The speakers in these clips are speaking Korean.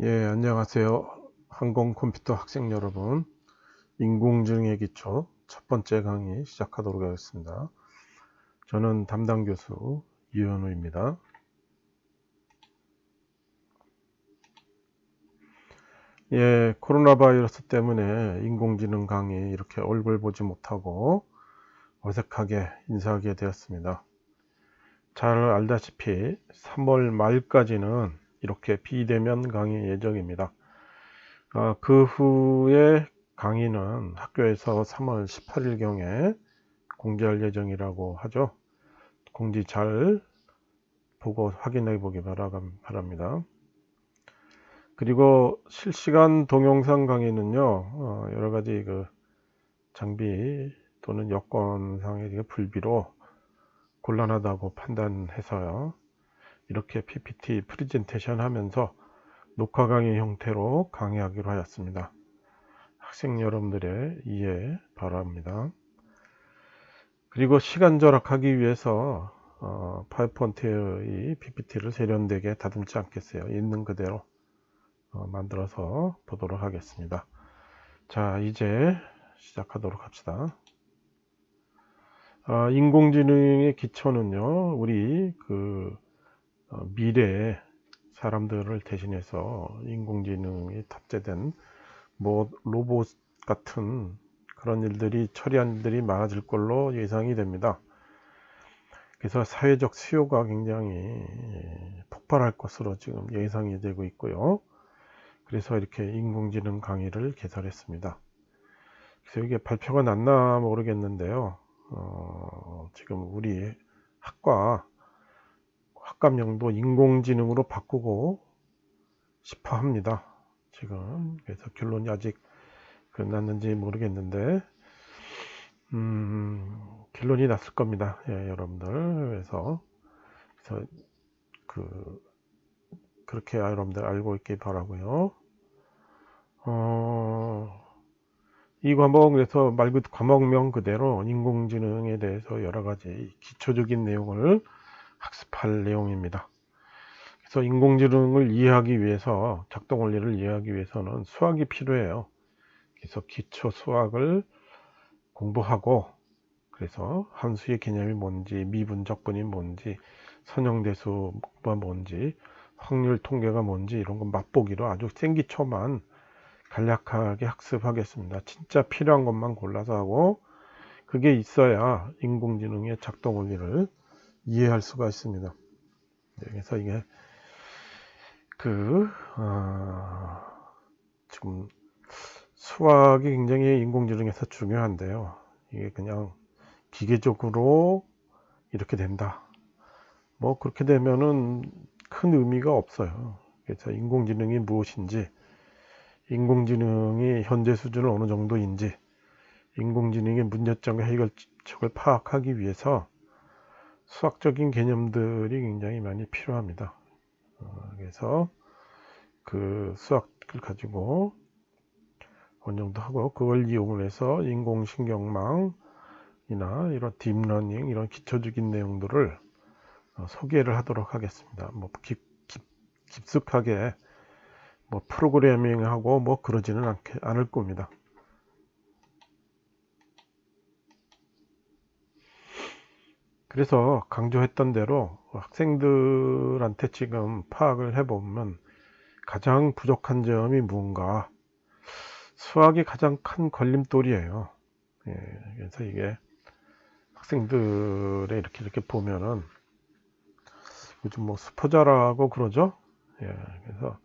예, 안녕하세요. 항공 컴퓨터 학생 여러분. 인공지능의 기초 첫 번째 강의 시작하도록 하겠습니다. 저는 담당 교수 이현우입니다. 예, 코로나 바이러스 때문에 인공지능 강의 이렇게 얼굴 보지 못하고 어색하게 인사하게 되었습니다. 잘 알다시피 3월 말까지는 이렇게 비대면 강의 예정입니다. 그 후에 강의는 학교에서 3월 18일경에 공지할 예정이라고 하죠. 공지 잘 보고 확인해 보기 바랍니다. 그리고 실시간 동영상 강의는요, 여러 가지 장비 또는 여건상의 불비로 곤란하다고 판단해서요, 이렇게 PPT 프레젠테이션 하면서 녹화 강의 형태로 강의하기로 하였습니다. 학생 여러분들의 이해 바랍니다. 그리고 시간 절약하기 위해서 파워포인트의 PPT를 세련되게 다듬지 않겠어요. 있는 그대로 만들어서 보도록 하겠습니다. 자, 이제 시작하도록 합시다. 인공지능의 기초는요, 우리 미래의 사람들을 대신해서 인공지능이 탑재된 로봇 같은 그런 일들이 처리한 일들이 많아질 걸로 예상이 됩니다. 그래서 사회적 수요가 굉장히 폭발할 것으로 지금 예상이 되고 있고요. 그래서 이렇게 인공지능 강의를 개설했습니다. 그래서 이게 발표가 났나 모르겠는데요. 지금 우리 학과명도 인공지능으로 바꾸고 싶어 합니다. 지금 그래서 결론이 아직 났는지 모르겠는데 결론이 났을 겁니다. 예, 여러분들. 그래서 그렇게 여러분들 알고 있기 바라고요. 이 과목은 그래서 말 그대로 과목명 그대로 인공지능에 대해서 여러 가지 기초적인 내용을 학습할 내용입니다. 그래서 인공지능을 이해하기 위해서, 작동 원리를 이해하기 위해서는 수학이 필요해요. 그래서 기초 수학을 공부하고, 그래서 함수의 개념이 뭔지, 미분적분이 뭔지, 선형대수가 뭔지, 확률 통계가 뭔지 이런 거 맛보기로 아주 생기초만 간략하게 학습하겠습니다. 진짜 필요한 것만 골라서 하고, 그게 있어야 인공지능의 작동 원리를 이해할 수가 있습니다. 그래서 이게 지금 수학이 굉장히 인공지능에서 중요한데요. 이게 그냥 기계적으로 이렇게 된다. 그렇게 되면은 큰 의미가 없어요. 그래서 인공지능이 무엇인지, 인공지능이 현재 수준은 어느 정도인지, 인공지능의 문제점과 해결책을 파악하기 위해서 수학적인 개념들이 굉장히 많이 필요합니다. 그래서 그 수학을 가지고 어느 정도 하고, 그걸 이용을 해서 인공신경망이나 이런 딥러닝, 이런 기초적인 내용들을 소개를 하도록 하겠습니다. 깊숙하게 프로그래밍하고 그러지는 않을 겁니다. 그래서 강조했던 대로 학생들한테 지금 파악을 해보면 가장 부족한 점이 뭔가, 수학이 가장 큰 걸림돌이에요. 예, 그래서 이게 학생들의 이렇게 보면은 요즘 수포자라고 그러죠. 예, 그래서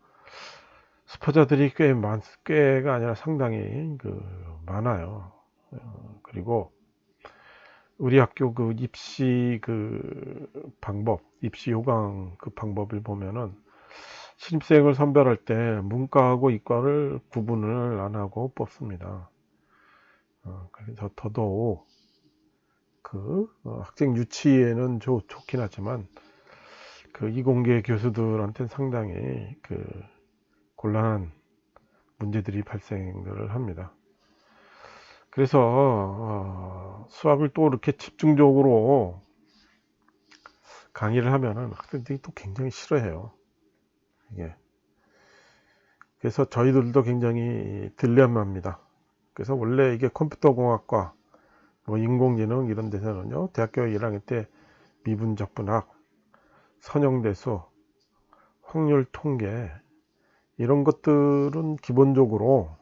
수포자들이 꽤가 아니라 상당히 많아요. 그리고 우리 학교 입시 방법, 입시 요강 방법을 보면은 신입생을 선별할 때 문과하고 이과를 구분을 안 하고 뽑습니다. 그래서 더더욱 학생 유치에는 좋긴 하지만 이공계 교수들한테는 상당히 곤란한 문제들이 발생을 합니다. 그래서 수학을 또 이렇게 집중적으로 강의를 하면은 학생들이 또 굉장히 싫어해요. 이게 그래서 저희들도 굉장히 딜레마입니다. 그래서 원래 이게 컴퓨터공학과, 뭐 인공지능 이런 데서는요, 대학교 1학년 때 미분적분학, 선형대수, 확률 통계 이런 것들은 기본적으로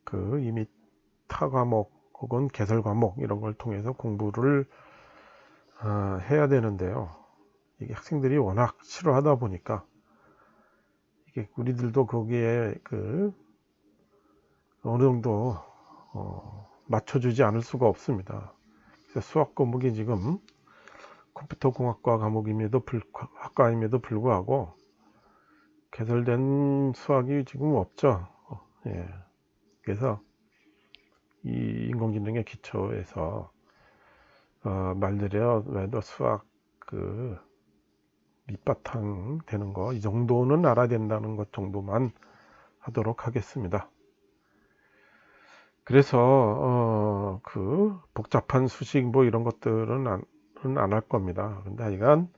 그 이미 타 과목 혹은 개설 과목 이런 걸 통해서 공부를 해야 되는데요. 이게 학생들이 워낙 싫어하다 보니까 이게 우리들도 거기에 그 어느 정도 맞춰주지 않을 수가 없습니다. 그래서 수학 과목이 지금 컴퓨터공학과 과목임에도 학과임에도 불구하고 개설된 수학이 지금 없죠. 예. 그래서 이 인공지능의 기초에서 말들여 외도 수학 그 밑바탕 되는 거 이 정도는 알아야 된다는 것 정도만 하도록 하겠습니다. 그래서 그 복잡한 수식 뭐 이런 것들은 안 할 겁니다. 근데 하여간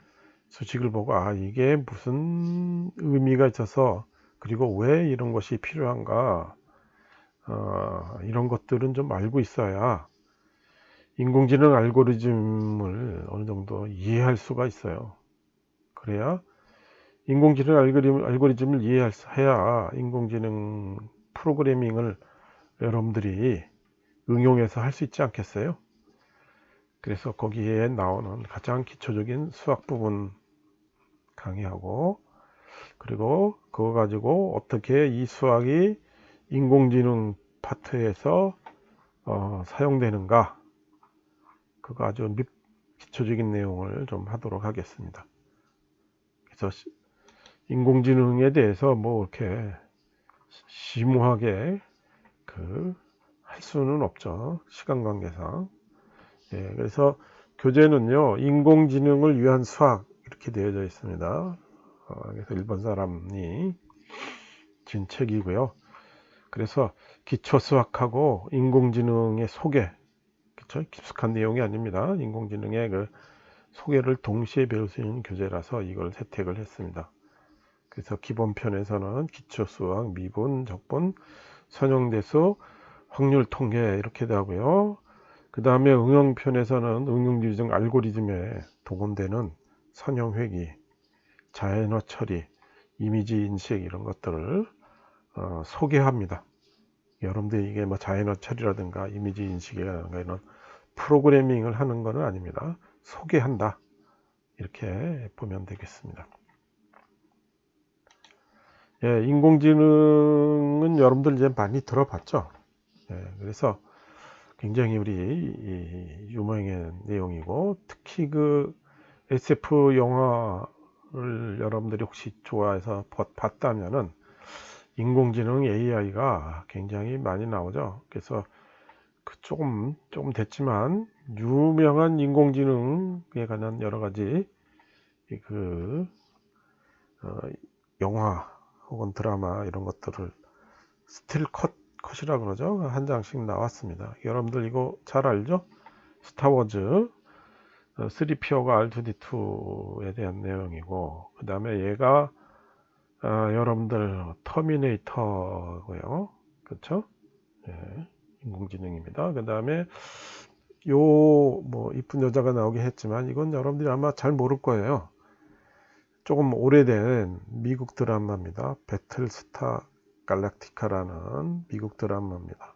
수식을 보고 이게 무슨 의미가 있어서 그리고 왜 이런 것이 필요한가 이런 것들은 좀 알고 있어야 인공지능 알고리즘을 어느 정도 이해할 수가 있어요. 그래야 인공지능 알고리즘을 이해해야 인공지능 프로그래밍을 여러분들이 응용해서 할 수 있지 않겠어요? 그래서 거기에 나오는 가장 기초적인 수학 부분 강의하고, 그리고 그거 가지고 어떻게 이 수학이 인공지능 파트에서 사용되는가, 그거 아주 기초적인 내용을 좀 하도록 하겠습니다. 그래서 인공지능에 대해서 뭐 이렇게 심오하게 할 수는 없죠. 시간 관계상. 예, 그래서 교재는요, 인공지능을 위한 수학 이렇게 되어져 있습니다. 그래서 일본 사람이 진 책이고요. 그래서 기초 수학하고 인공지능의 소개, 그쵸? 깊숙한 내용이 아닙니다. 인공지능의 그 소개를 동시에 배울 수 있는 교재라서 이걸 채택을 했습니다. 그래서 기본편에서는 기초 수학, 미분, 적분, 선형대수, 확률 통계 이렇게 되고요. 그 다음에 응용편에서는 응용지능 알고리즘에 동원되는 선형회귀, 자연어 처리, 이미지 인식 이런 것들을 소개합니다. 여러분들이 이게 뭐 자연어 처리라든가 이미지 인식이라든가 이런 프로그래밍을 하는 것은 아닙니다. 소개한다. 이렇게 보면 되겠습니다. 예, 인공지능은 여러분들 이제 많이 들어봤죠. 예, 그래서 굉장히 우리 유명한 내용이고, 특히 그 SF 영화를 여러분들이 혹시 좋아해서 봤다면은 인공지능 AI가 굉장히 많이 나오죠. 그래서 그 조금 됐지만 유명한 인공지능에 관한 여러 가지 그 영화 혹은 드라마 이런 것들을 스틸 컷이라 그러죠. 한 장씩 나왔습니다. 여러분들 이거 잘 알죠? 스타워즈 3PO가 R2D2에 대한 내용이고, 그 다음에 얘가 여러분들 터미네이터고요. 그렇죠? 예, 인공지능입니다. 그 다음에 뭐 이쁜 여자가 나오긴 했지만 이건 여러분들이 아마 잘 모를 거예요. 조금 오래된 미국 드라마입니다. 배틀스타 갈락티카라는 미국 드라마입니다.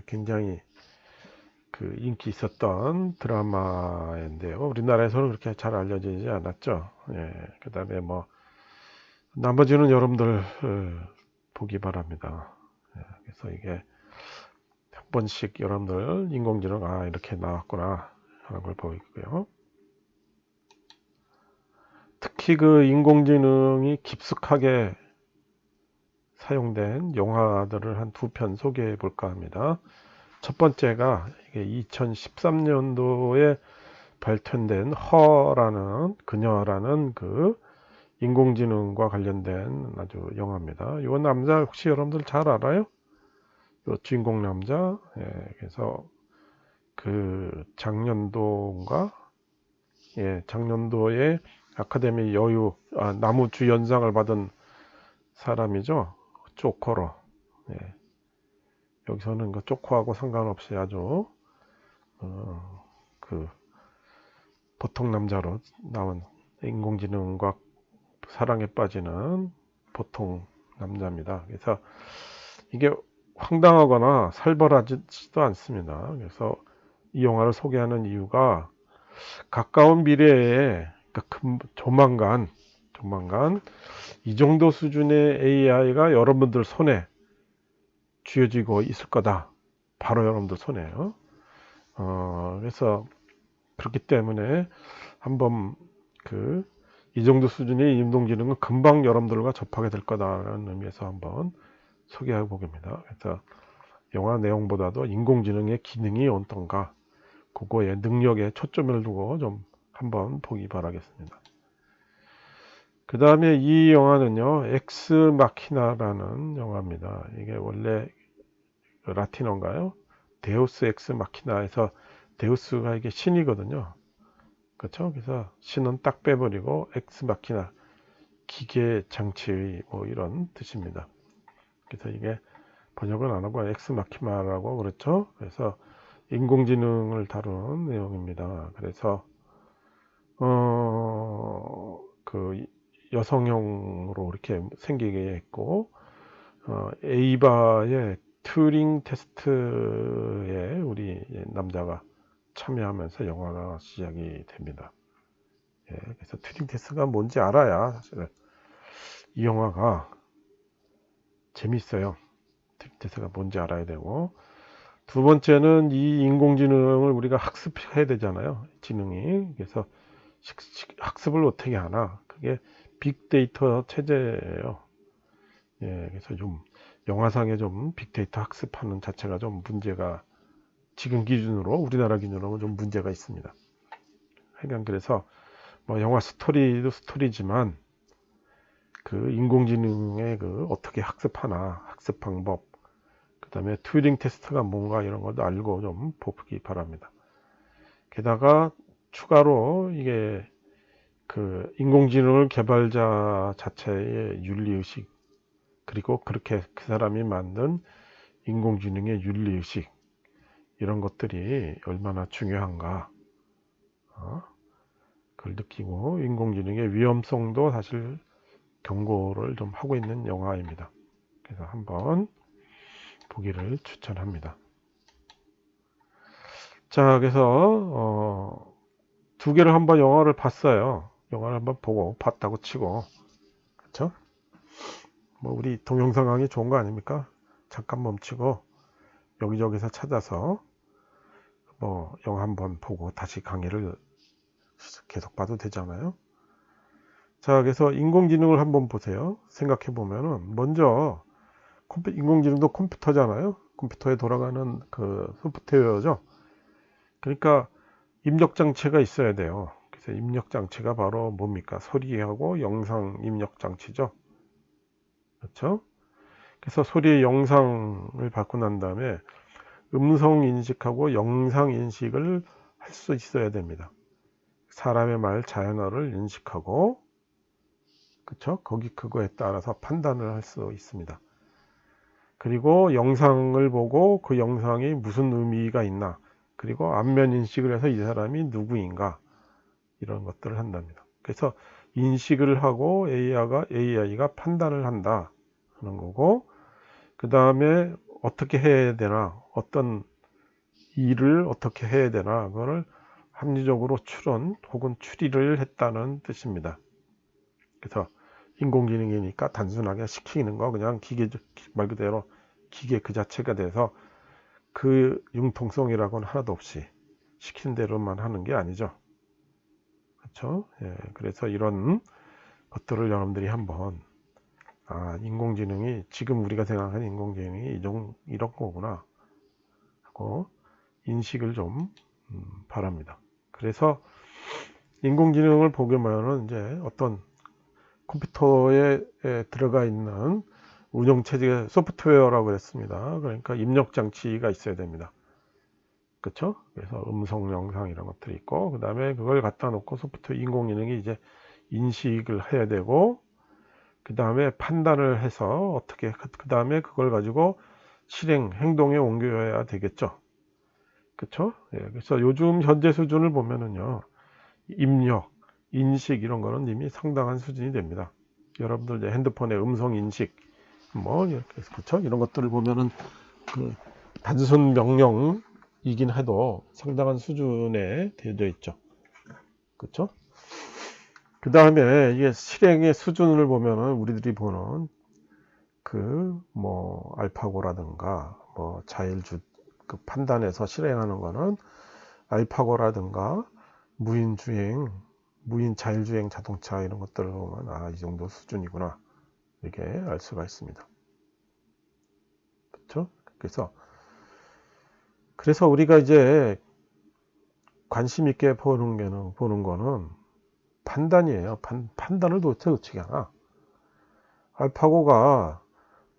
굉장히 그 인기 있었던 드라마인데요. 우리나라에서는 그렇게 잘 알려지지 않았죠. 예, 그 다음에 뭐 나머지는 여러분들 보기 바랍니다. 예, 그래서 이게 한 번씩 여러분들 인공지능 이렇게 나왔구나 하는 걸 보이고요. 특히 그 인공지능이 깊숙하게 사용된 영화들을 한 2편 소개해 볼까 합니다. 첫 번째가 이게 2013년도에 발표된 그녀라는 그 인공지능과 관련된 아주 영화입니다. 이 남자 혹시 여러분들 잘 알아요? 이 주인공 남자. 예, 그래서 그 작년도인가? 예, 작년도에 아카데미 나무주연상을 받은 사람이죠. 쪼코로. 예. 여기서는 그 쪼코하고 상관없이 아주 그 보통 남자로 나온 인공지능과 사랑에 빠지는 보통 남자입니다. 그래서 이게 황당하거나 살벌하지도 않습니다. 그래서 이 영화를 소개하는 이유가 가까운 미래에 그러니까 조만간 이 정도 수준의 AI가 여러분들 손에 쥐어지고 있을 거다. 바로 여러분들 손에요. 그래서 그렇기 때문에 한번 이 정도 수준의 인공지능은 금방 여러분들과 접하게 될 거다라는 의미에서 한번 소개해 보겠습니다. 그래서 영화 내용보다도 인공지능의 기능이 어떤가, 그거의 능력에 초점을 두고 좀 한번 보기 바라겠습니다. 그 다음에 이 영화는요, 엑스 마키나라는 영화입니다. 이게 원래 라틴어인가요? 데우스 엑스 마키나에서 데우스가 이게 신이거든요. 그렇죠? 그래서 신은 딱 빼버리고 엑스 마키나, 기계 장치의 뭐 이런 뜻입니다. 그래서 이게 번역은 안 하고 엑스 마키나라고 그렇죠? 그래서 인공지능을 다룬 내용입니다. 그래서 그 여성형으로 이렇게 생기게 했고, 에이바의 튜링 테스트에 우리 남자가 참여하면서 영화가 시작이 됩니다. 예, 그래서 튜링 테스트가 뭔지 알아야 사실 이 영화가 재밌어요. 튜링 테스트가 뭔지 알아야 되고, 두 번째는 이 인공지능을 우리가 학습해야 되잖아요. 지능이. 그래서 학습을 어떻게 하나? 그게 빅데이터 체제예요. 예, 그래서 좀 영화상에 좀 빅데이터 학습하는 자체가 좀 문제가, 지금 기준으로 우리나라 기준으로 좀 문제가 있습니다. 하여간 그래서 뭐 영화 스토리도 스토리지만 그 인공지능의 어떻게 학습하나, 학습 방법, 그 다음에 튜링 테스트가 뭔가 이런 것도 알고 좀 보기 바랍니다. 게다가 추가로 이게 그 인공지능을 개발자 자체의 윤리의식, 그리고 그렇게 그 사람이 만든 인공지능의 윤리의식, 이런 것들이 얼마나 중요한가, 그걸 느끼고 인공지능의 위험성도 사실 경고를 좀 하고 있는 영화입니다. 그래서 한번 보기를 추천합니다. 자, 그래서 두 개를 한번 영화를 봤어요. 영화를 한번 보고 봤다고 치고, 그렇죠? 뭐 우리 동영상하기 좋은 거 아닙니까? 잠깐 멈추고 여기저기서 찾아서 뭐 영화 한번 보고 다시 강의를 계속 봐도 되잖아요. 자, 그래서 인공지능을 한번 보세요. 생각해 보면은 먼저 인공지능도 컴퓨터잖아요. 컴퓨터에 돌아가는 그 소프트웨어죠. 그러니까 입력 장치가 있어야 돼요. 그래서 입력 장치가 바로 뭡니까? 소리하고 영상 입력 장치죠. 그렇죠? 그래서 소리의 영상을 받고 난 다음에 음성 인식하고 영상 인식을 할 수 있어야 됩니다. 사람의 말 자연어를 인식하고, 그쵸? 그거에 따라서 판단을 할 수 있습니다. 그리고 영상을 보고 그 영상이 무슨 의미가 있나, 그리고 안면 인식을 해서 이 사람이 누구인가, 이런 것들을 한답니다. 그래서 인식을 하고 AI가 판단을 한다 하는 거고, 그 다음에 어떻게 해야 되나, 어떤 일을 어떻게 해야 되나, 그거를 합리적으로 추론 혹은 추리를 했다는 뜻입니다. 그래서 인공지능이니까 단순하게 시키는 거, 그냥 기계, 말 그대로 기계 그 자체가 돼서 그 융통성이라고는 하나도 없이 시키는 대로만 하는 게 아니죠. 그렇죠? 예, 그래서 이런 것들을 여러분들이 한번, 인공지능이, 지금 우리가 생각하는 인공지능이 이런 거구나 하고 인식을 좀 바랍니다. 그래서 인공지능을 보려면은 이제 어떤 컴퓨터에 들어가 있는 운영체제 소프트웨어라고 했습니다. 그러니까 입력 장치가 있어야 됩니다. 그렇죠? 그래서 음성, 영상 이런 것들이 있고, 그 다음에 그걸 갖다 놓고 소프트웨어 인공지능이 이제 인식을 해야 되고, 그 다음에 판단을 해서 어떻게, 그 다음에 그걸 가지고 행동에 옮겨야 되겠죠. 그쵸? 예, 그래서 요즘 현재 수준을 보면은요, 입력, 인식 이런 거는 이미 상당한 수준이 됩니다. 여러분들 이제 핸드폰의 음성 인식, 뭐, 이렇게, 그쵸? 이런 것들을 보면은 그 단순 명령이긴 해도 상당한 수준에 되어져 있죠. 그쵸? 그 다음에 이게 실행의 수준을 보면은 우리들이 보는 그 뭐 알파고라든가 뭐 자율주 그 판단해서 실행하는 거는 알파고라든가 무인주행, 무인 자율주행 자동차 이런 것들을 보면 아, 이 정도 수준이구나 이렇게 알 수가 있습니다. 그렇죠? 그래서 우리가 이제 관심 있게 보는 거는 판단이에요. 판단을 도대체 어떻게 하나? 알파고가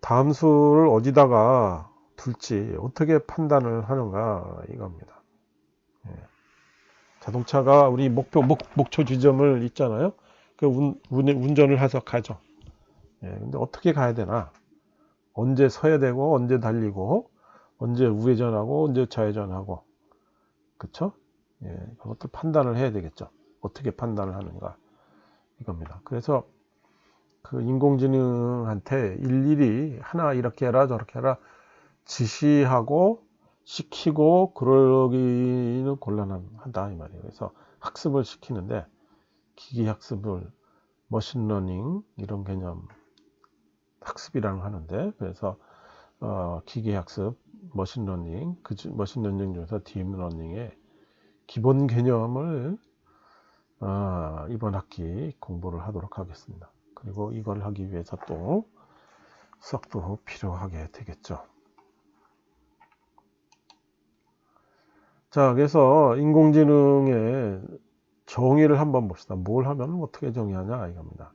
다음 수를 어디다가 둘지 어떻게 판단을 하는가 이겁니다. 예. 자동차가 우리 목표 지점을 있잖아요. 그 운전을 해서 가죠. 예, 근데 어떻게 가야 되나? 언제 서야 되고, 언제 달리고, 언제 우회전하고, 언제 좌회전하고, 그쵸? 예, 그것도 판단을 해야 되겠죠. 어떻게 판단을 하는가 이겁니다. 그래서 그 인공지능한테 일일이 하나 이렇게 해라 저렇게 해라 지시하고 시키고 그러기는 곤란하다 이 말이에요. 그래서 학습을 시키는데 기기 학습을 머신러닝 이런 개념 학습이라는 거 하는데 그래서 기계 학습 머신러닝 머신러닝 중에서 딥러닝의 기본 개념을 이번 학기 공부를 하도록 하겠습니다. 그리고 이걸 하기 위해서 또 수학도 필요하게 되겠죠. 자, 그래서 인공지능의 정의를 한번 봅시다. 뭘 하면 어떻게 정의하냐 이겁니다.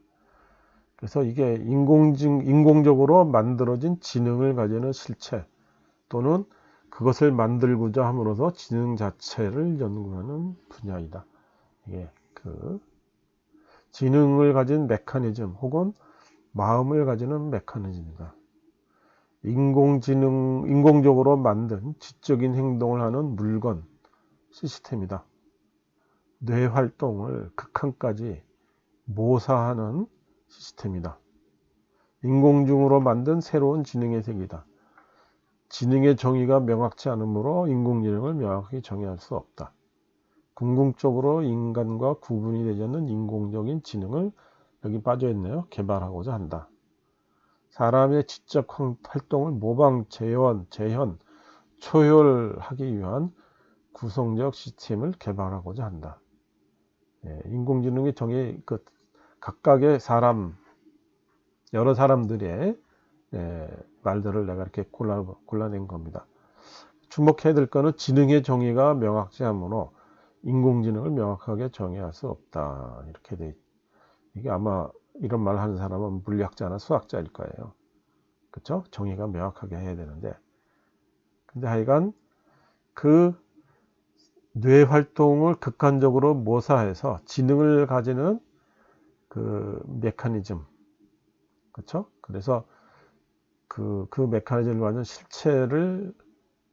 그래서 이게 인공적으로 만들어진 지능을 가지는 실체 또는 그것을 만들고자 함으로써 지능 자체를 연구하는 분야이다. 이게 그 지능을 가진 메커니즘 혹은 마음을 가지는 메커니즘이다. 인공적으로 만든 지적인 행동을 하는 물건, 시스템이다. 뇌 활동을 극한까지 모사하는 시스템이다. 인공중으로 만든 새로운 지능의 세계이다. 지능의 정의가 명확치 않으므로 인공지능을 명확히 정의할 수 없다. 궁극적으로 인간과 구분이 되지 않는 인공적인 지능을 여기 빠져있네요. 개발하고자 한다. 사람의 지적 활동을 모방, 재현, 초월하기 위한 구성적 시스템을 개발하고자 한다. 예, 인공지능의 정의, 각각의 여러 사람들의 말들을 내가 이렇게 골라낸 겁니다. 주목해야 될 거는 지능의 정의가 명확치 않으므로 인공지능을 명확하게 정의할 수 없다. 이렇게 돼. 이게 아마 이런 말 하는 사람은 물리학자나 수학자일 거예요. 그렇죠? 정의가 명확하게 해야 되는데. 근데 하여간 그 뇌 활동을 극한적으로 모사해서 지능을 가지는 그 메커니즘. 그렇죠? 그래서 그 메커니즘을 가진 실체를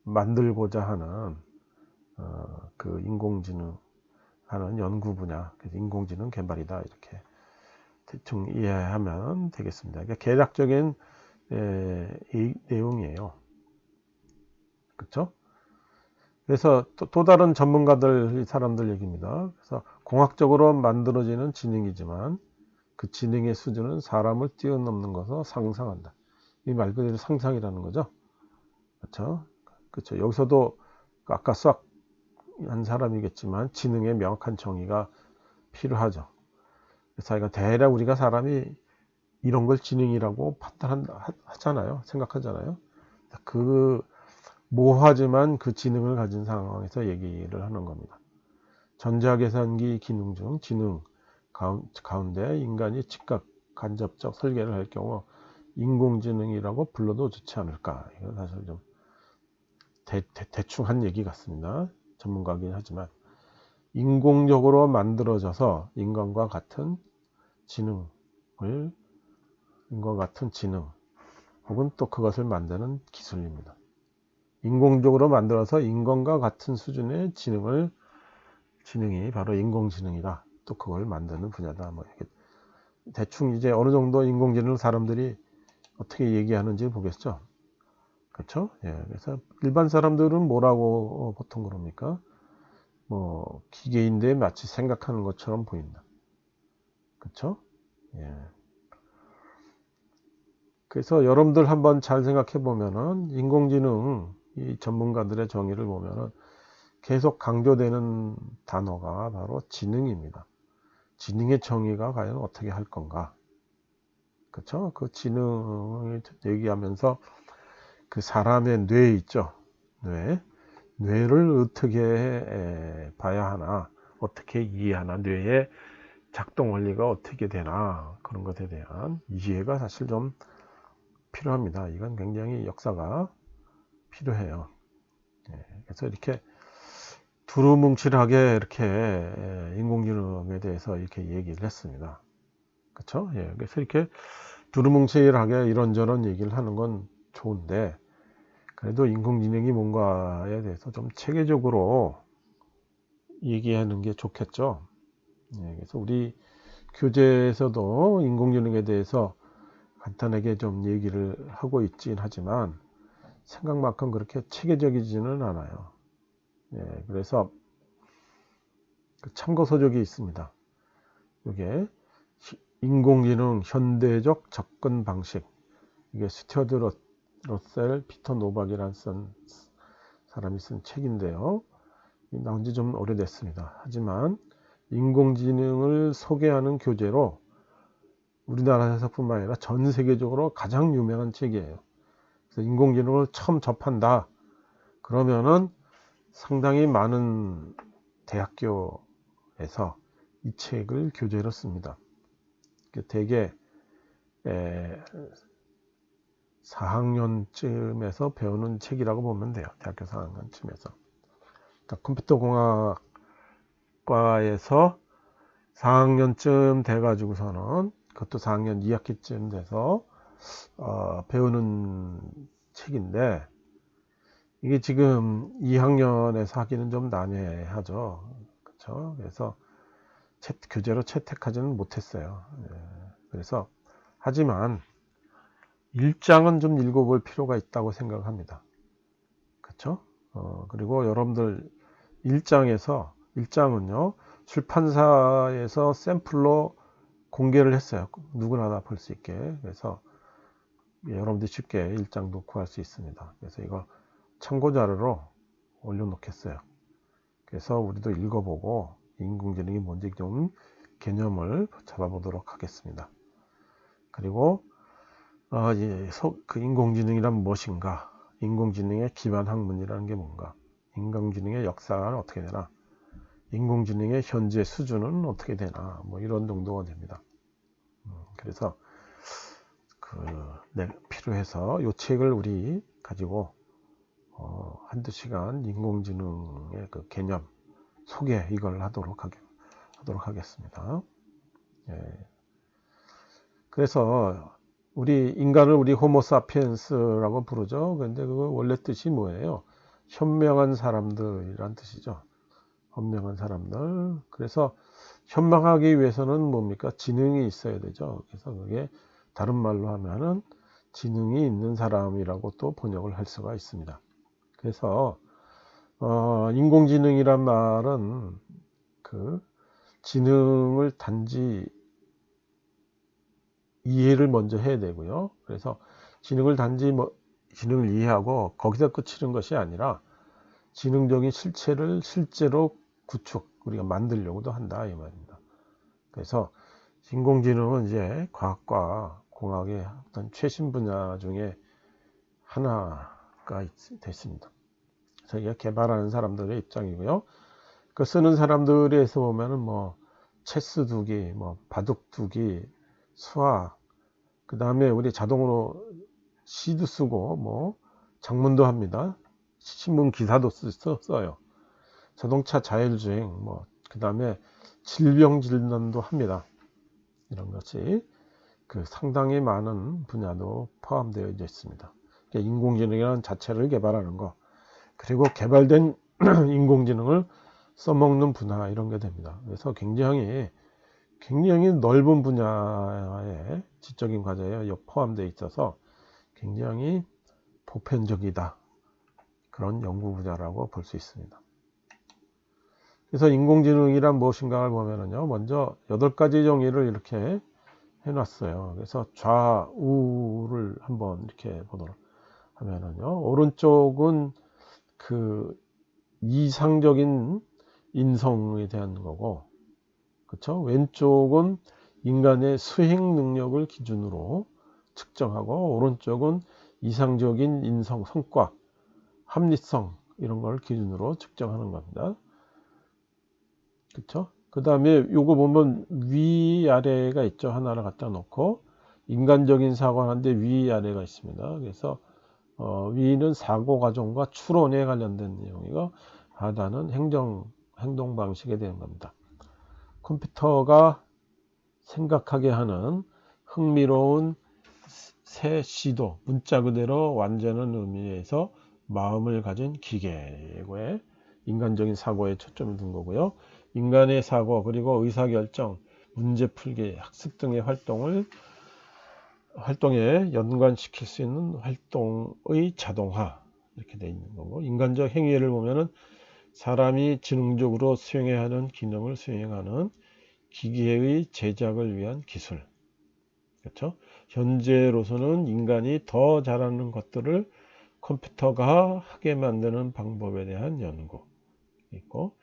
만들고자 하는 그 인공지능 하는 연구 분야, 그래서 인공지능 개발이다 이렇게 대충 이해하면 되겠습니다. 그러니까 개략적인 이 내용이에요. 그렇죠? 그래서 또 다른 전문가들, 사람들 얘기입니다. 그래서 공학적으로 만들어지는 지능이지만 그 지능의 수준은 사람을 뛰어넘는 것을 상상한다. 이 말 그대로 상상이라는 거죠. 그렇죠? 그렇죠. 여기서도 아까 수학 한 사람이겠지만 지능의 명확한 정의가 필요하죠. 그래서 대략 우리가 사람이 이런 걸 지능이라고 판단하잖아요. 생각하잖아요. 그 모호하지만 그 지능을 가진 상황에서 얘기를 하는 겁니다. 전자계산기 기능 중 지능 가운데 인간이 즉각 간접적 설계를 할 경우 인공지능이라고 불러도 좋지 않을까. 이건 사실 좀 대충 한 얘기 같습니다. 전문가긴 하지만 인공적으로 만들어져서 인간과 같은 지능을 인과 같은 지능 혹은 또 그것을 만드는 기술입니다. 인공적으로 만들어서 인간과 같은 수준의 지능이 바로 인공지능이다. 또 그걸 만드는 분야다. 뭐 이렇게 대충 이제 어느 정도 인공지능을 사람들이 어떻게 얘기하는지 보겠죠. 그렇죠? 예. 그래서 일반 사람들은 뭐라고 보통 그럽니까? 뭐 기계인데 마치 생각하는 것처럼 보인다. 그렇죠? 예. 그래서 여러분들 한번 잘 생각해 보면은 인공지능 이 전문가들의 정의를 보면은 계속 강조되는 단어가 바로 지능입니다. 지능의 정의가 과연 어떻게 할 건가? 그렇죠? 그 지능을 얘기하면서 그 사람의 뇌 있죠? 뇌를 어떻게 봐야 하나? 어떻게 이해하나? 뇌의 작동 원리가 어떻게 되나? 그런 것에 대한 이해가 사실 좀 필요합니다. 이건 굉장히 역사가 필요해요. 그래서 이렇게 두루뭉실하게 이렇게 인공지능에 대해서 이렇게 얘기를 했습니다. 그렇죠? 예. 그래서 이렇게 두루뭉실하게 이런저런 얘기를 하는 건 좋은데 그래도 인공지능이 뭔가에 대해서 좀 체계적으로 얘기하는 게 좋겠죠. 예. 그래서 우리 교재에서도 인공지능에 대해서 간단하게 좀 얘기를 하고 있긴 하지만 생각만큼 그렇게 체계적이지는 않아요. 예. 그래서 참고 서적이 있습니다. 이게 인공지능 현대적 접근 방식, 이게 스튜어트 러셀 피터 노박이라는 사람이 쓴 책인데요. 나온 지 좀 오래됐습니다. 하지만 인공지능을 소개하는 교재로 우리나라에서뿐만 아니라 전 세계적으로 가장 유명한 책이에요. 그래서 인공지능을 처음 접한다 그러면은 상당히 많은 대학교에서 이 책을 교재로 씁니다. 대개 4학년쯤에서 배우는 책이라고 보면 돼요. 대학교 4학년쯤에서. 그러니까 컴퓨터공학과에서 4학년쯤 돼가지고서는 그것도 4학년 2학기쯤 돼서 배우는 책인데 이게 지금 2학년에서 하기는 좀 난해하죠. 그렇죠? 그래서 교재로 채택하지는 못했어요. 그래서 하지만 1장은 좀 읽어볼 필요가 있다고 생각합니다. 그렇죠? 그리고 여러분들 1장은요 출판사에서 샘플로 공개를 했어요. 누구나 다 볼 수 있게. 그래서 여러분들이 쉽게 1장도 구할 수 있습니다. 그래서 이거 참고 자료로 올려놓겠어요. 그래서 우리도 읽어보고 인공지능이 뭔지 좀 개념을 잡아보도록 하겠습니다. 그리고 그 인공지능이란 무엇인가? 인공지능의 기반 학문이라는 게 뭔가? 인공지능의 역사는 어떻게 되나? 인공지능의 현재 수준은 어떻게 되나? 뭐 이런 정도가 됩니다. 그래서 필요해서 이 책을 우리 가지고 한두 시간 인공지능의 그 개념 소개 이걸 하도록 하겠습니다. 예. 그래서 우리 인간을 우리 호모사피엔스라고 부르죠. 근데 그 원래 뜻이 뭐예요? 현명한 사람들이란 뜻이죠. 현명한 사람들. 그래서 현명하기 위해서는 뭡니까? 지능이 있어야 되죠. 그래서 그게 다른 말로 하면은 지능이 있는 사람이라고 또 번역을 할 수가 있습니다. 그래서 인공지능이란 말은 그 지능을 단지 이해를 먼저 해야 되고요. 그래서 지능을 단지 지능을 이해하고 거기서 끝이는 것이 아니라 지능적인 실체를 실제로 우리가 만들려고도 한다 이 말입니다. 그래서 인공지능은 이제 과학과 공학의 어떤 최신 분야 중에 하나가 됐습니다. 저희가 개발하는 사람들의 입장이고요. 그 쓰는 사람들에서 보면은 뭐 체스 두기, 뭐 바둑 두기, 수학, 그 다음에 우리 자동으로 시도 쓰고 뭐 작문도 합니다. 신문 기사도 써요. 자동차 자율주행, 뭐 그 다음에 질병 진단도 합니다. 이런 것이. 그 상당히 많은 분야도 포함되어 있습니다. 인공지능이라는 자체를 개발하는 거, 그리고 개발된 인공지능을 써먹는 분야, 이런 게 됩니다. 그래서 굉장히 넓은 분야의 지적인 과제에 포함되어 있어서 굉장히 보편적이다, 그런 연구 분야라고 볼 수 있습니다. 그래서 인공지능이란 무엇인가를 보면은요, 먼저 8가지 정의를 이렇게 해놨어요. 그래서 좌우를 한번 이렇게 보도록 하면은요, 오른쪽은 그 이상적인 인성에 대한 거고, 그쵸? 왼쪽은 인간의 수행 능력을 기준으로 측정하고, 오른쪽은 이상적인 인성, 성과, 합리성, 이런 걸 기준으로 측정하는 겁니다. 그쵸? 그 다음에 요거 보면 위아래가 있죠. 하나를 갖다 놓고 인간적인 사고하는데 위아래가 있습니다. 그래서 위는 사고 과정과 추론에 관련된 내용이고, 하단은 행동 방식에 대한 겁니다. 컴퓨터가 생각하게 하는 흥미로운 새 시도, 문자 그대로 완전한 의미에서 마음을 가진 기계의 인간적인 사고에 초점이 둔 거고요. 인간의 사고, 그리고 의사결정, 문제풀기, 학습 등의 활동에 연관시킬 수 있는 활동의 자동화, 이렇게 되어 있는 거고, 인간적 행위를 보면은 사람이 지능적으로 수행해야 하는 기능을 수행하는 기계의 제작을 위한 기술. 그렇죠? 현재로서는 인간이 더 잘하는 것들을 컴퓨터가 하게 만드는 방법에 대한 연구 있고,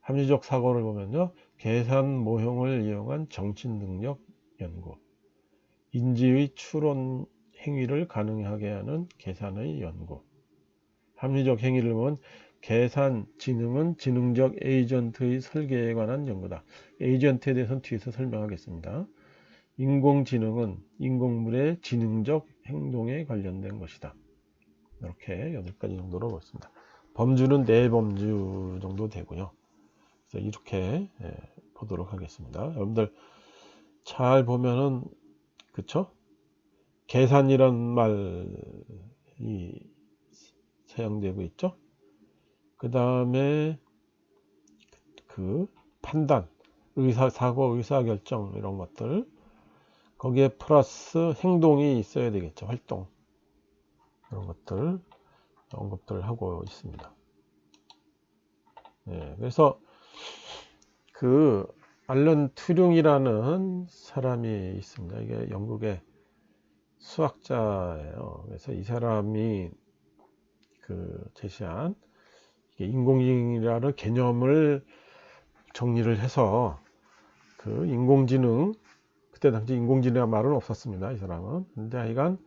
합리적 사고를 보면요, 계산 모형을 이용한 정신 능력 연구, 인지의 추론 행위를 가능하게 하는 계산의 연구, 합리적 행위를 보면 계산 지능은 지능적 에이전트의 설계에 관한 연구다. 에이전트에 대해서는 뒤에서 설명하겠습니다. 인공지능은 인공물의 지능적 행동에 관련된 것이다. 이렇게 8가지 정도로 보겠습니다. 범주는 4범주 정도 되고요. 그래서 이렇게 보도록 하겠습니다. 여러분들 잘 보면은, 그쵸? 계산이란 말이 사용되고 있죠. 그 다음에 그 판단, 사고, 의사결정, 이런 것들, 거기에 플러스 행동이 있어야 되겠죠. 활동, 이런 것들 언급들 하고 있습니다. 그래서 그 알런 튜링이라는 사람이 있습니다. 이게 영국의 수학자예요. 그래서 이 사람이 그 제시한 인공지능이라는 개념을 정리를 해서, 그 인공지능, 그때 당시 인공지능이라는 말은 없었습니다. 이 사람은. 근데 하여간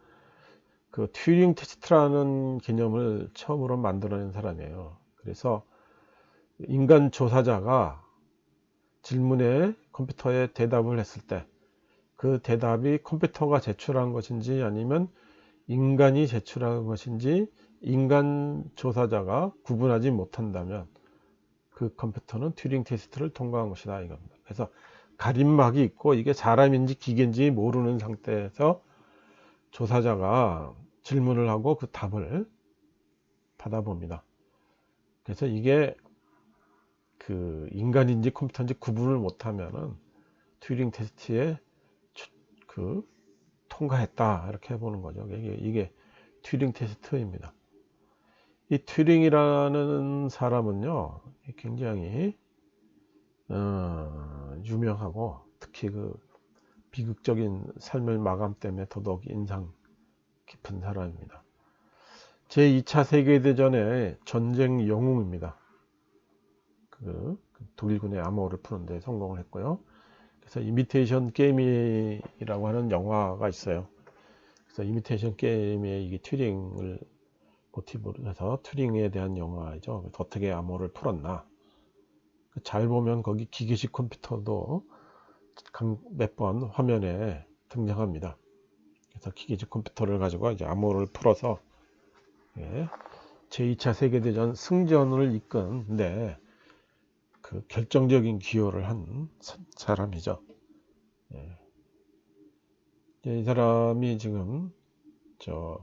그 튜링 테스트라는 개념을 처음으로 만들어낸 사람이에요. 그래서 인간 조사자가 질문에 컴퓨터에 대답을 했을 때 그 대답이 컴퓨터가 제출한 것인지 아니면 인간이 제출한 것인지 인간 조사자가 구분하지 못한다면 그 컴퓨터는 튜링 테스트를 통과한 것이다, 이겁니다. 그래서 가림막이 있고 이게 사람인지 기계인지 모르는 상태에서 조사자가 질문을 하고 그 답을 받아봅니다. 그래서 이게 그 인간인지 컴퓨터인지 구분을 못하면은 튜링 테스트에 그 통과했다, 이렇게 해보는 거죠. 이게 튜링 테스트입니다. 이 튜링이라는 사람은요, 굉장히 유명하고, 특히 그 비극적인 삶의 마감 때문에 더더욱 인상 깊은 사람입니다. 제2차 세계대전의 전쟁 영웅입니다. 그 독일군의 암호를 푸는데 성공을 했고요. 그래서 이미테이션 게임이라고 하는 영화가 있어요. 그래서 이미테이션 게임의 이게 튜링을 모티브로 해서 튜링에 대한 영화이죠. 어떻게 암호를 풀었나. 잘 보면 거기 기계식 컴퓨터도 몇 번 화면에 등장합니다. 그래서 기계식 컴퓨터를 가지고 이제 암호를 풀어서 제2차 세계대전 승전을 이끈데 그 결정적인 기여를 한 사람이죠. 이 사람이 지금 저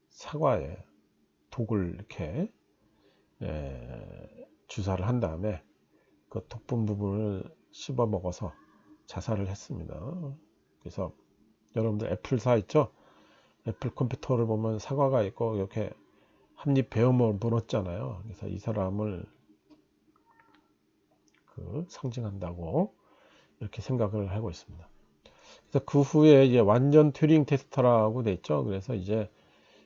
사과에 독을 이렇게 주사를 한 다음에 그 독분 부분을 씹어 먹어서 자살을 했습니다. 그래서 여러분들 애플사 있죠? 애플 컴퓨터를 보면 사과가 있고 이렇게 한 입 베어 물었잖아요. 그래서 이 사람을 상징한다고 이렇게 생각을 하고 있습니다. 그래서 그 후에 이제 완전 튜링 테스터라고 돼 있죠. 그래서 이제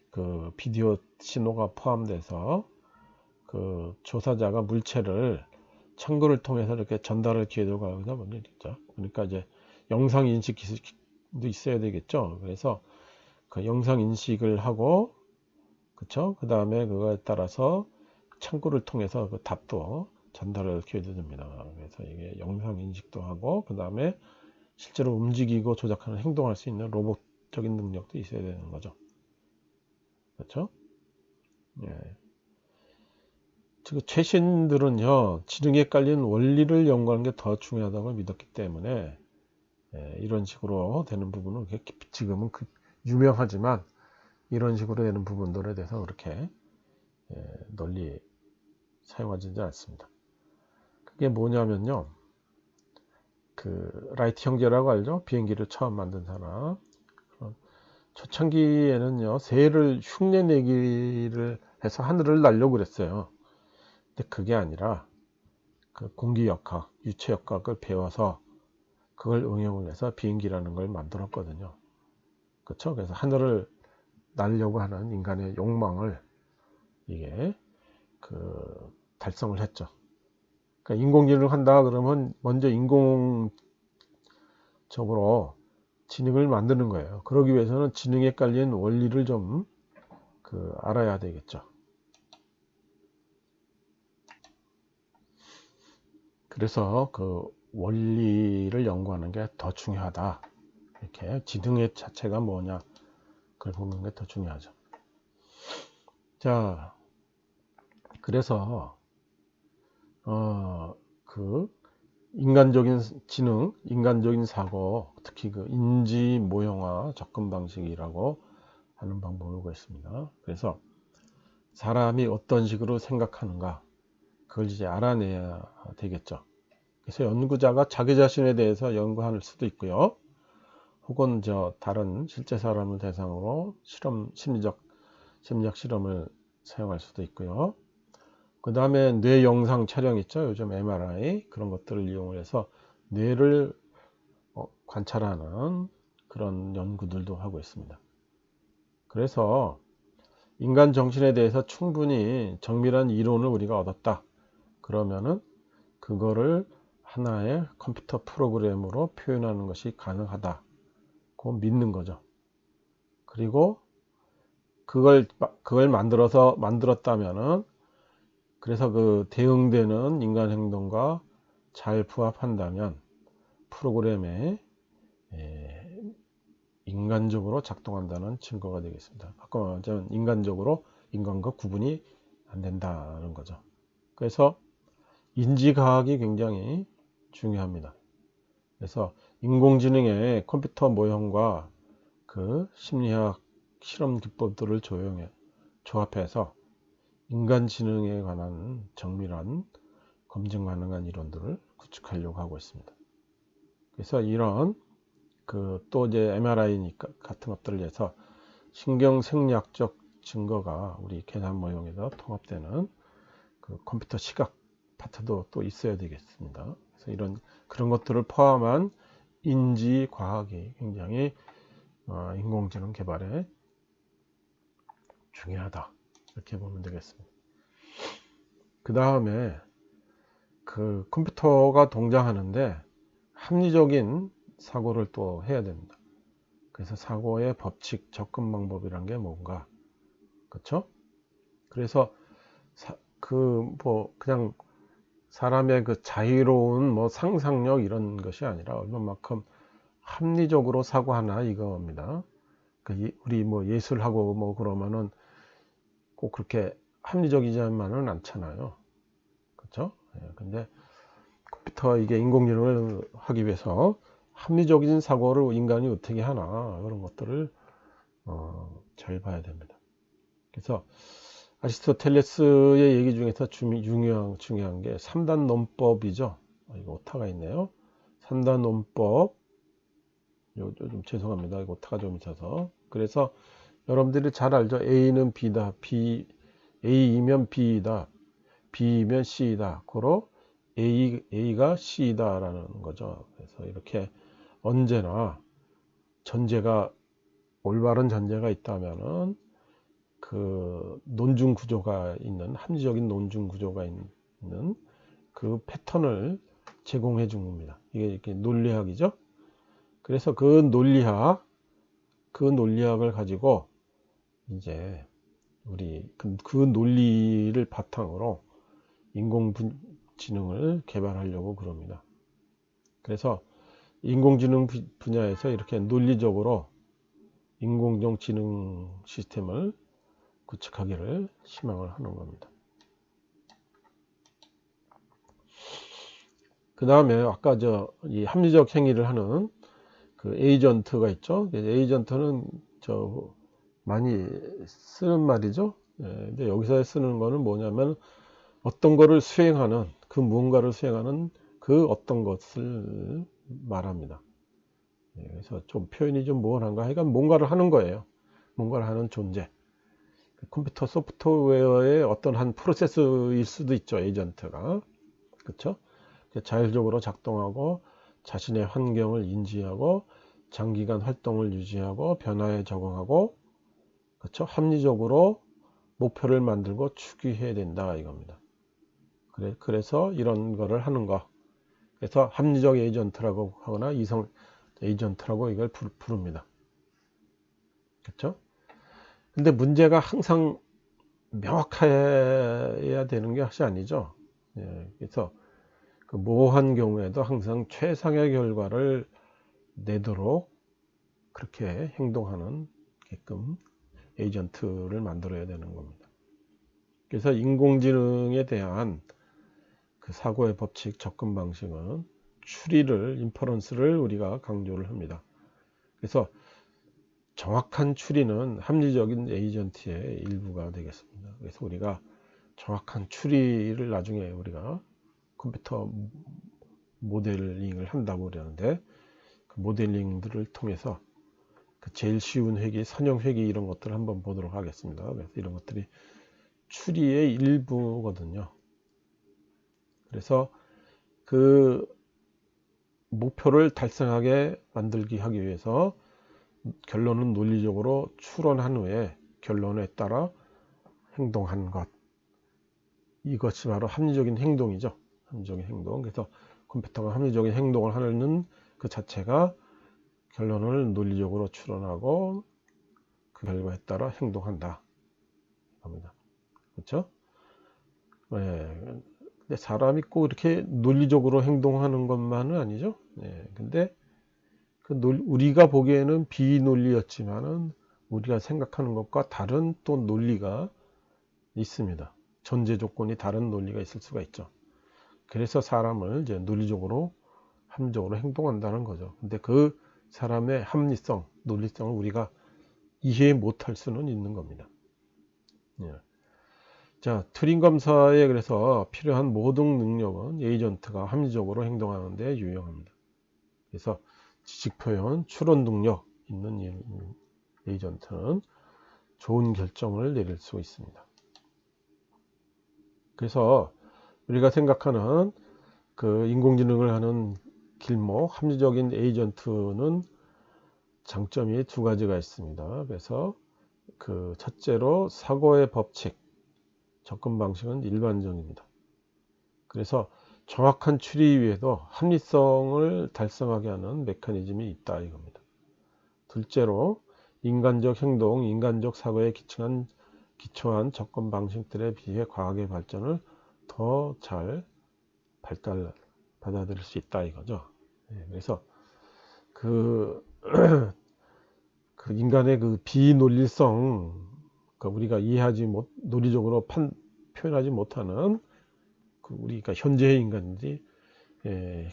그 비디오 신호가 포함돼서 그 조사자가 물체를 창구를 통해서 이렇게 전달을 기회도 가하다 보니까 그러니까 이제 영상 인식 기술도 있어야 되겠죠. 그래서 그 영상 인식을 하고 그쵸? 그 다음에 그거에 따라서 창구를 통해서 그 답도 전달을 기회도 됩니다. 그래서 이게 영상 인식도 하고 그 다음에 실제로 움직이고 조작하는 행동할 수 있는 로봇적인 능력도 있어야 되는 거죠. 그렇죠? 예. 지금 최신들은요 지능에 깔린 원리를 연구하는 게 더 중요하다고 믿었기 때문에 이런 식으로 되는 부분은 지금은 유명하지만 이런 식으로 되는 부분들에 대해서 그렇게 널리 사용하지 않습니다. 그게 뭐냐면요 그 라이트 형제라고 알죠? 비행기를 처음 만든 사람. 초창기에는요 새를 흉내내기를 해서 하늘을 날려고 그랬어요. 근데 그게 아니라 그 공기역학, 유체역학을 배워서 그걸 응용을 해서 비행기라는 걸 만들었거든요. 그렇죠? 그래서 하늘을 날려고 하는 인간의 욕망을 이게 달성을 했죠. 그러니까 인공지능을 한다 그러면 먼저 인공적으로 지능을 만드는 거예요. 그러기 위해서는 지능에 깔린 원리를 좀 알아야 되겠죠. 그래서 그 원리를 연구하는 게 더 중요하다. 이렇게 지능의 자체가 뭐냐 그걸 보는 게 더 중요하죠. 자, 그래서 그 인간적인 지능, 인간적인 사고, 특히 그 인지 모형화 접근 방식이라고 하는 방법을 있습니다. 그래서 사람이 어떤 식으로 생각하는가 그걸 이제 알아내야 되겠죠. 그래서 연구자가 자기 자신에 대해서 연구할 수도 있고요. 혹은 다른 실제 사람을 대상으로 심리학 실험을 사용할 수도 있고요. 그 다음에 뇌 영상 촬영 있죠. 요즘 MRI 그런 것들을 이용해서 뇌를 관찰하는 그런 연구들도 하고 있습니다. 그래서 인간 정신에 대해서 충분히 정밀한 이론을 우리가 얻었다. 그러면은 그거를 하나의 컴퓨터 프로그램으로 표현하는 것이 가능하다고 믿는 거죠. 그리고 그걸 만들었다면은 그래서 그 대응되는 인간 행동과 잘 부합한다면 프로그램에 인간적으로 작동한다는 증거가 되겠습니다. 아까 말한 인간적으로 인간과 구분이 안 된다는 거죠. 그래서 인지과학이 굉장히 중요합니다. 그래서 인공지능의 컴퓨터 모형과 그 심리학 실험 기법들을 조합해서 인간 지능에 관한 정밀한 검증 가능한 이론들을 구축하려고 하고 있습니다. 그래서 이런 또 이제 MRI 같은 것들을 해서 신경생리학적 증거가 우리 계산 모형에서 통합되는 그 컴퓨터 시각 파트도 또 있어야 되겠습니다. 그래서 그런 것들을 포함한 인지 과학이 굉장히 인공지능 개발에 중요하다 이렇게 보면 되겠습니다. 그 다음에 그 컴퓨터가 동작하는데 합리적인 사고를 또 해야 됩니다. 그래서 사고의 법칙, 접근 방법이란 게 뭔가, 그렇죠? 그래서 그냥 사람의 그 자유로운 상상력 이런 것이 아니라 얼마만큼 합리적으로 사고하나 이겁니다. 우리 예술하고 그러면은 꼭 그렇게 합리적이지만은 않잖아요. 그렇죠? 근데 컴퓨터 이게 인공지능을 하기 위해서 합리적인 사고를 인간이 어떻게 하나, 그런 것들을 잘 봐야 됩니다. 그래서 아리스토텔레스의 얘기 중에서 중요한 게 3단 논법이죠. 이거 오타가 있네요. 3단 논법. 좀 죄송합니다. 이거 오타가 좀 있어서. 그래서 여러분들이 잘 알죠. A는 B다. A이면 B이다. B이면 C이다. 고로 A가 C다라는 거죠. 그래서 이렇게 언제나 올바른 전제가 있다면은 그 논증 구조가 있는, 합리적인 논증 구조가 있는 그 패턴을 제공해 준 겁니다. 이게 이렇게 논리학이죠. 그래서 그 논리학을 가지고 이제 우리 그 논리를 바탕으로 인공지능을 개발하려고 그럽니다. 그래서 인공지능 분야에서 이렇게 논리적으로 인공지능 시스템을 구축하기를 희망을 하는 겁니다. 그 다음에 아까 이 합리적 행위를 하는 그 에이전트가 있죠. 에이전트는 많이 쓰는 말이죠. 근데 여기서 쓰는 거는 뭐냐면 어떤 거를 수행하는, 그 무언가를 수행하는 그 어떤 것을 말합니다. 그래서 좀 표현이 좀 모호한가, 하여간 뭔가를 하는 거예요. 뭔가를 하는 존재. 컴퓨터 소프트웨어의 어떤 한 프로세스일 수도 있죠. 에이전트가. 그렇죠? 자율적으로 작동하고 자신의 환경을 인지하고 장기간 활동을 유지하고 변화에 적응하고, 그렇죠? 합리적으로 목표를 만들고 추구해야 된다 이겁니다. 그래서 이런 거를 하는 거. 그래서 합리적 에이전트라고 하거나 이성 에이전트라고 이걸 부릅니다. 그렇죠? 근데 문제가 항상 명확해야 되는 것이 아니죠. 그래서 그 모호한 경우에도 항상 최상의 결과를 내도록 그렇게 행동하는 게끔 에이전트를 만들어야 되는 겁니다. 그래서 인공지능에 대한 그 사고의 법칙, 접근 방식은 인퍼런스를 우리가 강조를 합니다. 그래서 정확한 추리는 합리적인 에이전트의 일부가 되겠습니다. 그래서 우리가 정확한 추리를 나중에 우리가 컴퓨터 모델링을 한다고 그러는데, 그 모델링들을 통해서 그 제일 쉬운 회귀, 선형 회귀 이런 것들을 한번 보도록 하겠습니다. 그래서 이런 것들이 추리의 일부거든요. 그래서 그 목표를 달성하게 하기 위해서 결론은 논리적으로 추론한 후에 결론에 따라 행동한 것. 이것이 바로 합리적인 행동이죠. 합리적인 행동. 그래서 컴퓨터가 합리적인 행동을 하는 그 자체가 결론을 논리적으로 추론하고 그 결과에 따라 행동한다. 합니다. 그렇죠? 근데 사람이 꼭 이렇게 논리적으로 행동하는 것만은 아니죠. 근데 우리가 보기에는 비논리였지만은 우리가 생각하는 것과 다른 또 논리가 있습니다. 전제 조건이 다른 논리가 있을 수가 있죠. 그래서 사람을 이제 논리적으로, 합리적으로 행동한다는 거죠. 근데 그 사람의 합리성, 논리성을 우리가 이해 못할 수는 있는 겁니다. 자, 튜링 검사에 그래서 필요한 모든 능력은 에이전트가 합리적으로 행동하는 데 유용합니다. 그래서 지식 표현, 추론 능력 있는 에이전트는 좋은 결정을 내릴 수 있습니다. 그래서 우리가 생각하는 그 인공지능을 하는 길목, 합리적인 에이전트는 장점이 두 가지가 있습니다. 그래서 그 첫째로 사고의 법칙, 접근 방식은 일반적입니다. 그래서 정확한 추리 위에도 합리성을 달성하게 하는 메커니즘이 있다 이겁니다. 둘째로 인간적 행동, 인간적 사고에 기초한 접근 방식들에 비해 과학의 발전을 더 잘 받아들일 수 있다 이거죠. 그래서 그 인간의 그 비논리성, 우리가 논리적으로 표현하지 못하는 우리가 현재의 인간인지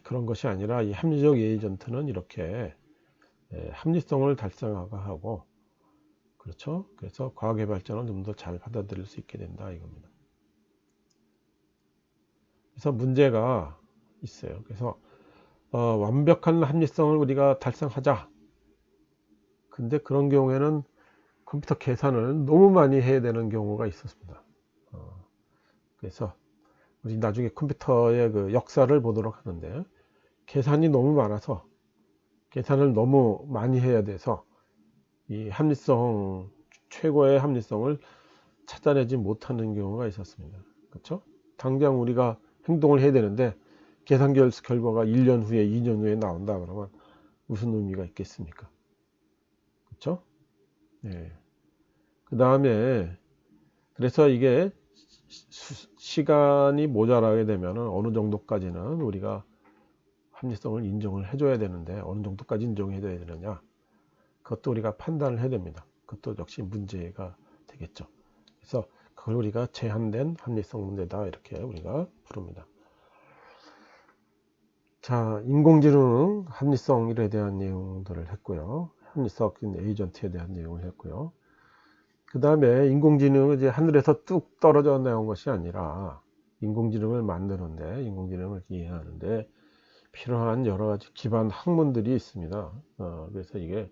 그런 것이 아니라 이 합리적 에이전트는 이렇게 합리성을 달성하고 그렇죠. 그래서 과학의 발전을 좀 더 잘 받아들일 수 있게 된다 이겁니다. 그래서 문제가 있어요. 그래서 완벽한 합리성을 우리가 달성하자. 근데 그런 경우에는 컴퓨터 계산을 너무 많이 해야 되는 경우가 있었습니다. 그래서 우리 나중에 컴퓨터의 그 역사를 보도록 하는데 계산이 너무 많아서 계산을 너무 많이 해야 돼서 이 합리성 최고의 합리성을 찾아내지 못하는 경우가 있었습니다. 그렇죠? 당장 우리가 행동을 해야 되는데 계산 결과가 1년 후에 2년 후에 나온다 그러면 무슨 의미가 있겠습니까? 그렇죠? 네. 그 다음에 그래서 이게 시간이 모자라게 되면 어느 정도까지는 우리가 합리성을 인정을 해줘야 되는데 어느 정도까지 인정해줘야 되느냐 그것도 우리가 판단을 해야 됩니다. 그것도 역시 문제가 되겠죠. 그래서 그걸 우리가 제한된 합리성 문제다 이렇게 우리가 부릅니다. 자, 인공지능 합리성에 대한 내용들을 했고요. 합리성 에이전트에 대한 내용을 했고요. 그 다음에 인공지능은 이제 하늘에서 뚝 떨어져 나온 것이 아니라 인공지능을 만드는데 인공지능을 이해하는데 필요한 여러 가지 기반 학문들이 있습니다. 그래서 이게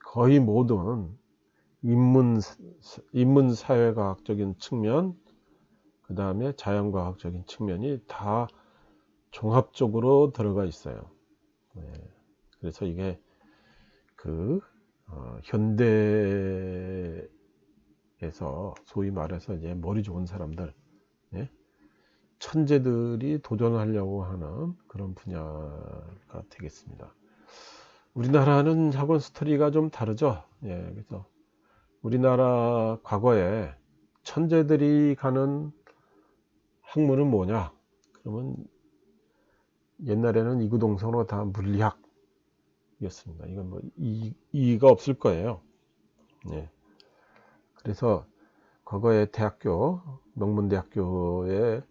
거의 모든 인문 사회과학적인 측면, 그 다음에 자연과학적인 측면이 다 종합적으로 들어가 있어요. 그래서 이게 현대에서 소위 말해서 이제 머리 좋은 사람들, 천재들이 도전하려고 하는 그런 분야가 되겠습니다. 우리나라는 학원 스토리가 좀 다르죠. 그래서 우리나라 과거에 천재들이 가는 학문은 뭐냐? 그러면 옛날에는 이구동성으로 다 물리학이었습니다. 이건 뭐 이의가 없을 거예요. 그래서 과거에 대학교, 명문대학교의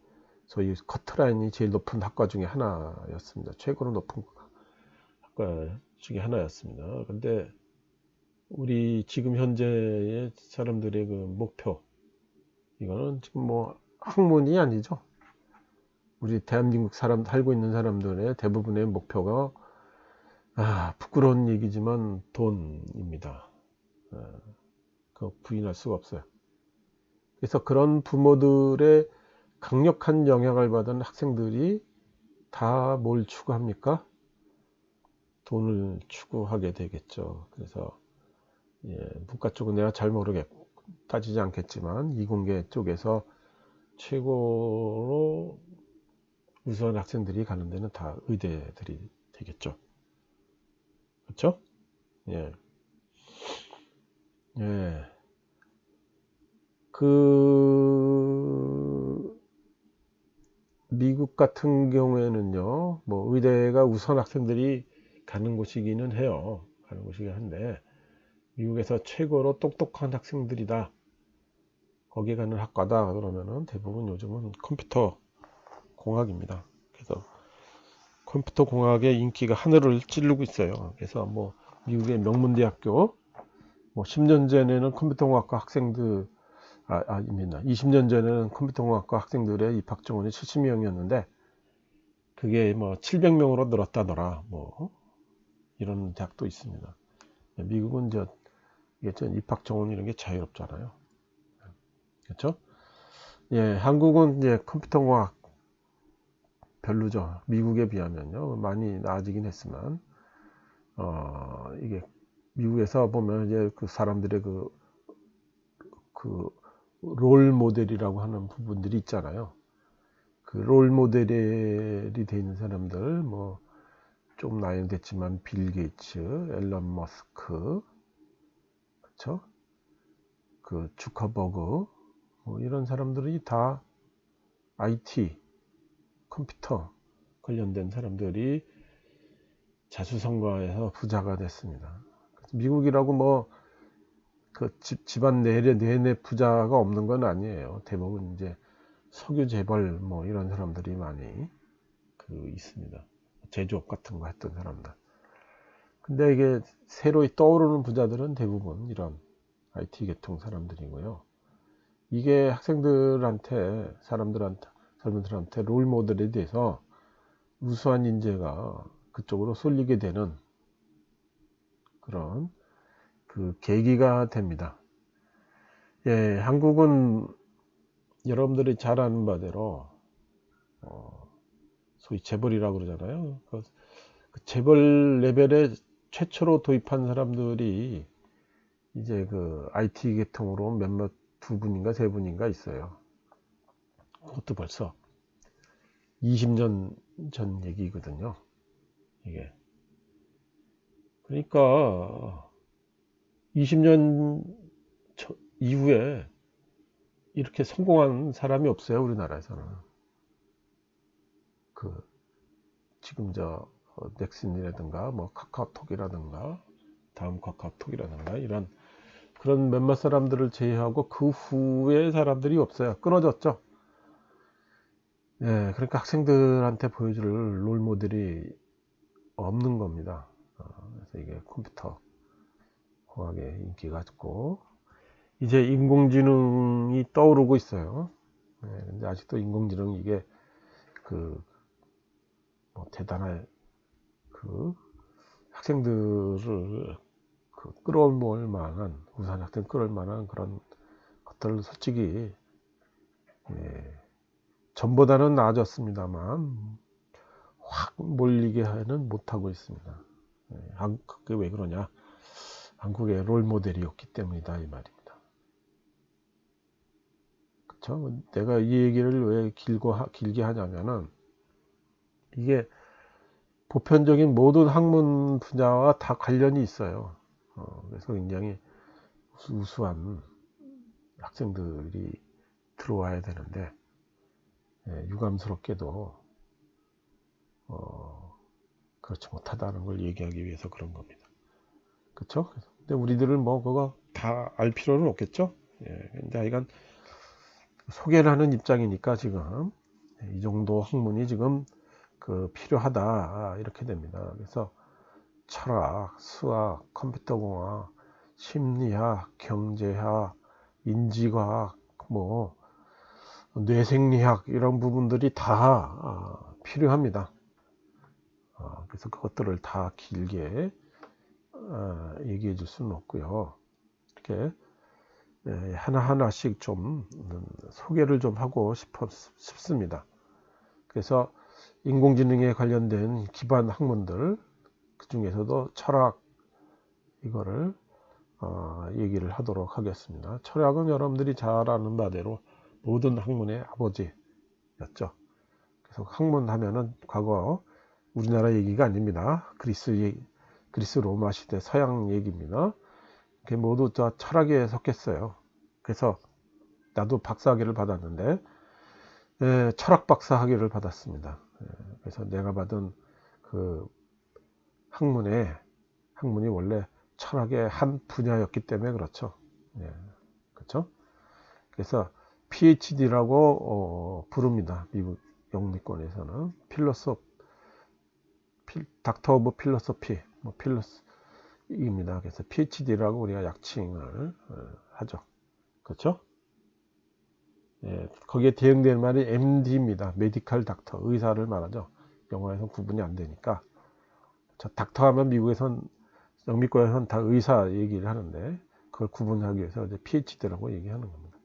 소위 커트라인이 제일 높은 학과 중에 하나였습니다. 최고로 높은 학과 중에 하나였습니다. 근데 우리 지금 현재의 사람들의 그 목표, 이거는 지금 뭐 학문이 아니죠. 우리 대한민국 살고 있는 사람들의 대부분의 목표가 부끄러운 얘기지만 돈입니다. 그거 부인할 수가 없어요. 그래서 그런 부모들의 강력한 영향을 받은 학생들이 다 뭘 추구합니까? 돈을 추구하게 되겠죠. 그래서 문과 쪽은 내가 잘 모르겠고 따지지 않겠지만 이공계 쪽에서 최고로 우수한 학생들이 가는 데는 다 의대들이 되겠죠. 그렇죠? 미국 같은 경우에는요, 뭐 의대가 우수한 학생들이 가는 곳이기는 해요. 가는 곳이긴 한데 미국에서 최고로 똑똑한 학생들이다. 거기 가는 학과다 그러면은 대부분 요즘은 컴퓨터 공학입니다. 그래서 컴퓨터 공학의 인기가 하늘을 찌르고 있어요. 그래서 뭐 미국의 명문대학교 뭐 10년 전에는 컴퓨터공학과 학생들 아닙니다. 20년 전에는 컴퓨터공학과 학생들의 입학 정원이 70명이었는데 그게 뭐 700명으로 늘었다더라. 뭐 이런 대학도 있습니다. 미국은 이게 입학 정원 이런 게 자유롭잖아요. 그렇죠? 한국은 이제 컴퓨터공학 별로죠. 미국에 비하면요. 많이 나아지긴 했지만, 이게 미국에서 보면 이제 그 사람들의 롤 모델이라고 하는 부분들이 있잖아요. 그 롤 모델이 돼 있는 사람들, 뭐, 좀 나이 됐지만, 빌 게이츠, 앨런 머스크, 그쵸? 그 주커버그, 뭐 이런 사람들이 다 IT, 컴퓨터 관련된 사람들이 자수성가해서 부자가 됐습니다. 미국이라고 뭐 그 집안 내내 부자가 없는 건 아니에요. 대부분 이제 석유 재벌 뭐 이런 사람들이 많이 있습니다. 제조업 같은 거 했던 사람들. 근데 이게 새로 떠오르는 부자들은 대부분 이런 IT 계통 사람들이고요. 이게 학생들한테, 젊은들한테 롤 모델에 대해서 우수한 인재가 그쪽으로 쏠리게 되는 그런 계기가 됩니다. 예, 한국은 여러분들이 잘 아는 바대로 소위 재벌이라고 그러잖아요. 그 재벌 레벨에 최초로 도입한 사람들이 이제 IT 계통으로 몇몇 두 분인가 세 분인가 있어요. 그것도 벌써 20년 전 얘기거든요. 이게. 그러니까 20년 이후에 이렇게 성공한 사람이 없어요, 우리나라에서는. 지금 넥슨이라든가 뭐 카카오톡이라든가 다음 카카오톡이라든가 이런 그런 몇몇 사람들을 제외하고 그 후에 사람들이 없어요. 끊어졌죠. 예, 그러니까 학생들한테 보여줄 롤 모델이 없는 겁니다. 그래서 이게 컴퓨터 공학의 인기가 있고 이제 인공지능이 떠오르고 있어요. 예, 근데 아직도 인공지능 이게 뭐 대단한 학생들을 끌어올 만한 우수한 학생 끌어올 만한 그런 것들을 솔직히 전보다는 나아졌습니다만 확 몰리게는 못하고 있습니다. 그게 왜 그러냐? 한국의 롤 모델이 없기 때문이다 이 말입니다. 그렇죠? 내가 이 얘기를 왜 길게 하냐면은 이게 보편적인 모든 학문 분야와 다 관련이 있어요. 그래서 굉장히 우수한 학생들이 들어와야 되는데 유감스럽게도 그렇지 못하다는 걸 얘기하기 위해서 그런 겁니다. 그렇죠? 근데 우리들은 뭐 그거 다 알 필요는 없겠죠? 예, 근데 이건 소개를 하는 입장이니까 지금 이 정도 학문이 지금 필요하다 이렇게 됩니다. 그래서 철학, 수학, 컴퓨터공학, 심리학, 경제학, 인지과학, 뭐 뇌생리학 이런 부분들이 다 필요합니다. 그래서 그것들을 다 길게 얘기해 줄 수는 없고요. 이렇게 하나하나씩 좀 소개를 좀 하고 싶습니다. 그래서 인공지능에 관련된 기반 학문들 그 중에서도 철학 이거를 얘기를 하도록 하겠습니다. 철학은 여러분들이 잘 아는 바대로 모든 학문의 아버지였죠. 그래서 학문 하면은 과거 우리나라 얘기가 아닙니다. 그리스 로마 시대 서양 얘기입니다. 모두 다 철학에 속했어요. 그래서 나도 박사학위를 받았는데 철학 박사 학위를 받았습니다. 그래서 내가 받은 학문이 원래 철학의 한 분야였기 때문에 그렇죠. 그렇죠? 그래서 PhD라고 부릅니다. 미국 영미권에서는 닥터 오브 필로소피, 필로스입니다. 그래서 PhD라고 우리가 약칭을 하죠. 그렇죠? 거기에 대응되는 말이 MD입니다. 메디컬 닥터, 의사를 말하죠. 영어에서는 구분이 안 되니까. 닥터 하면 미국에선 영미권에서는 다 의사 얘기를 하는데 그걸 구분하기 위해서 이제 PhD라고 얘기하는 겁니다.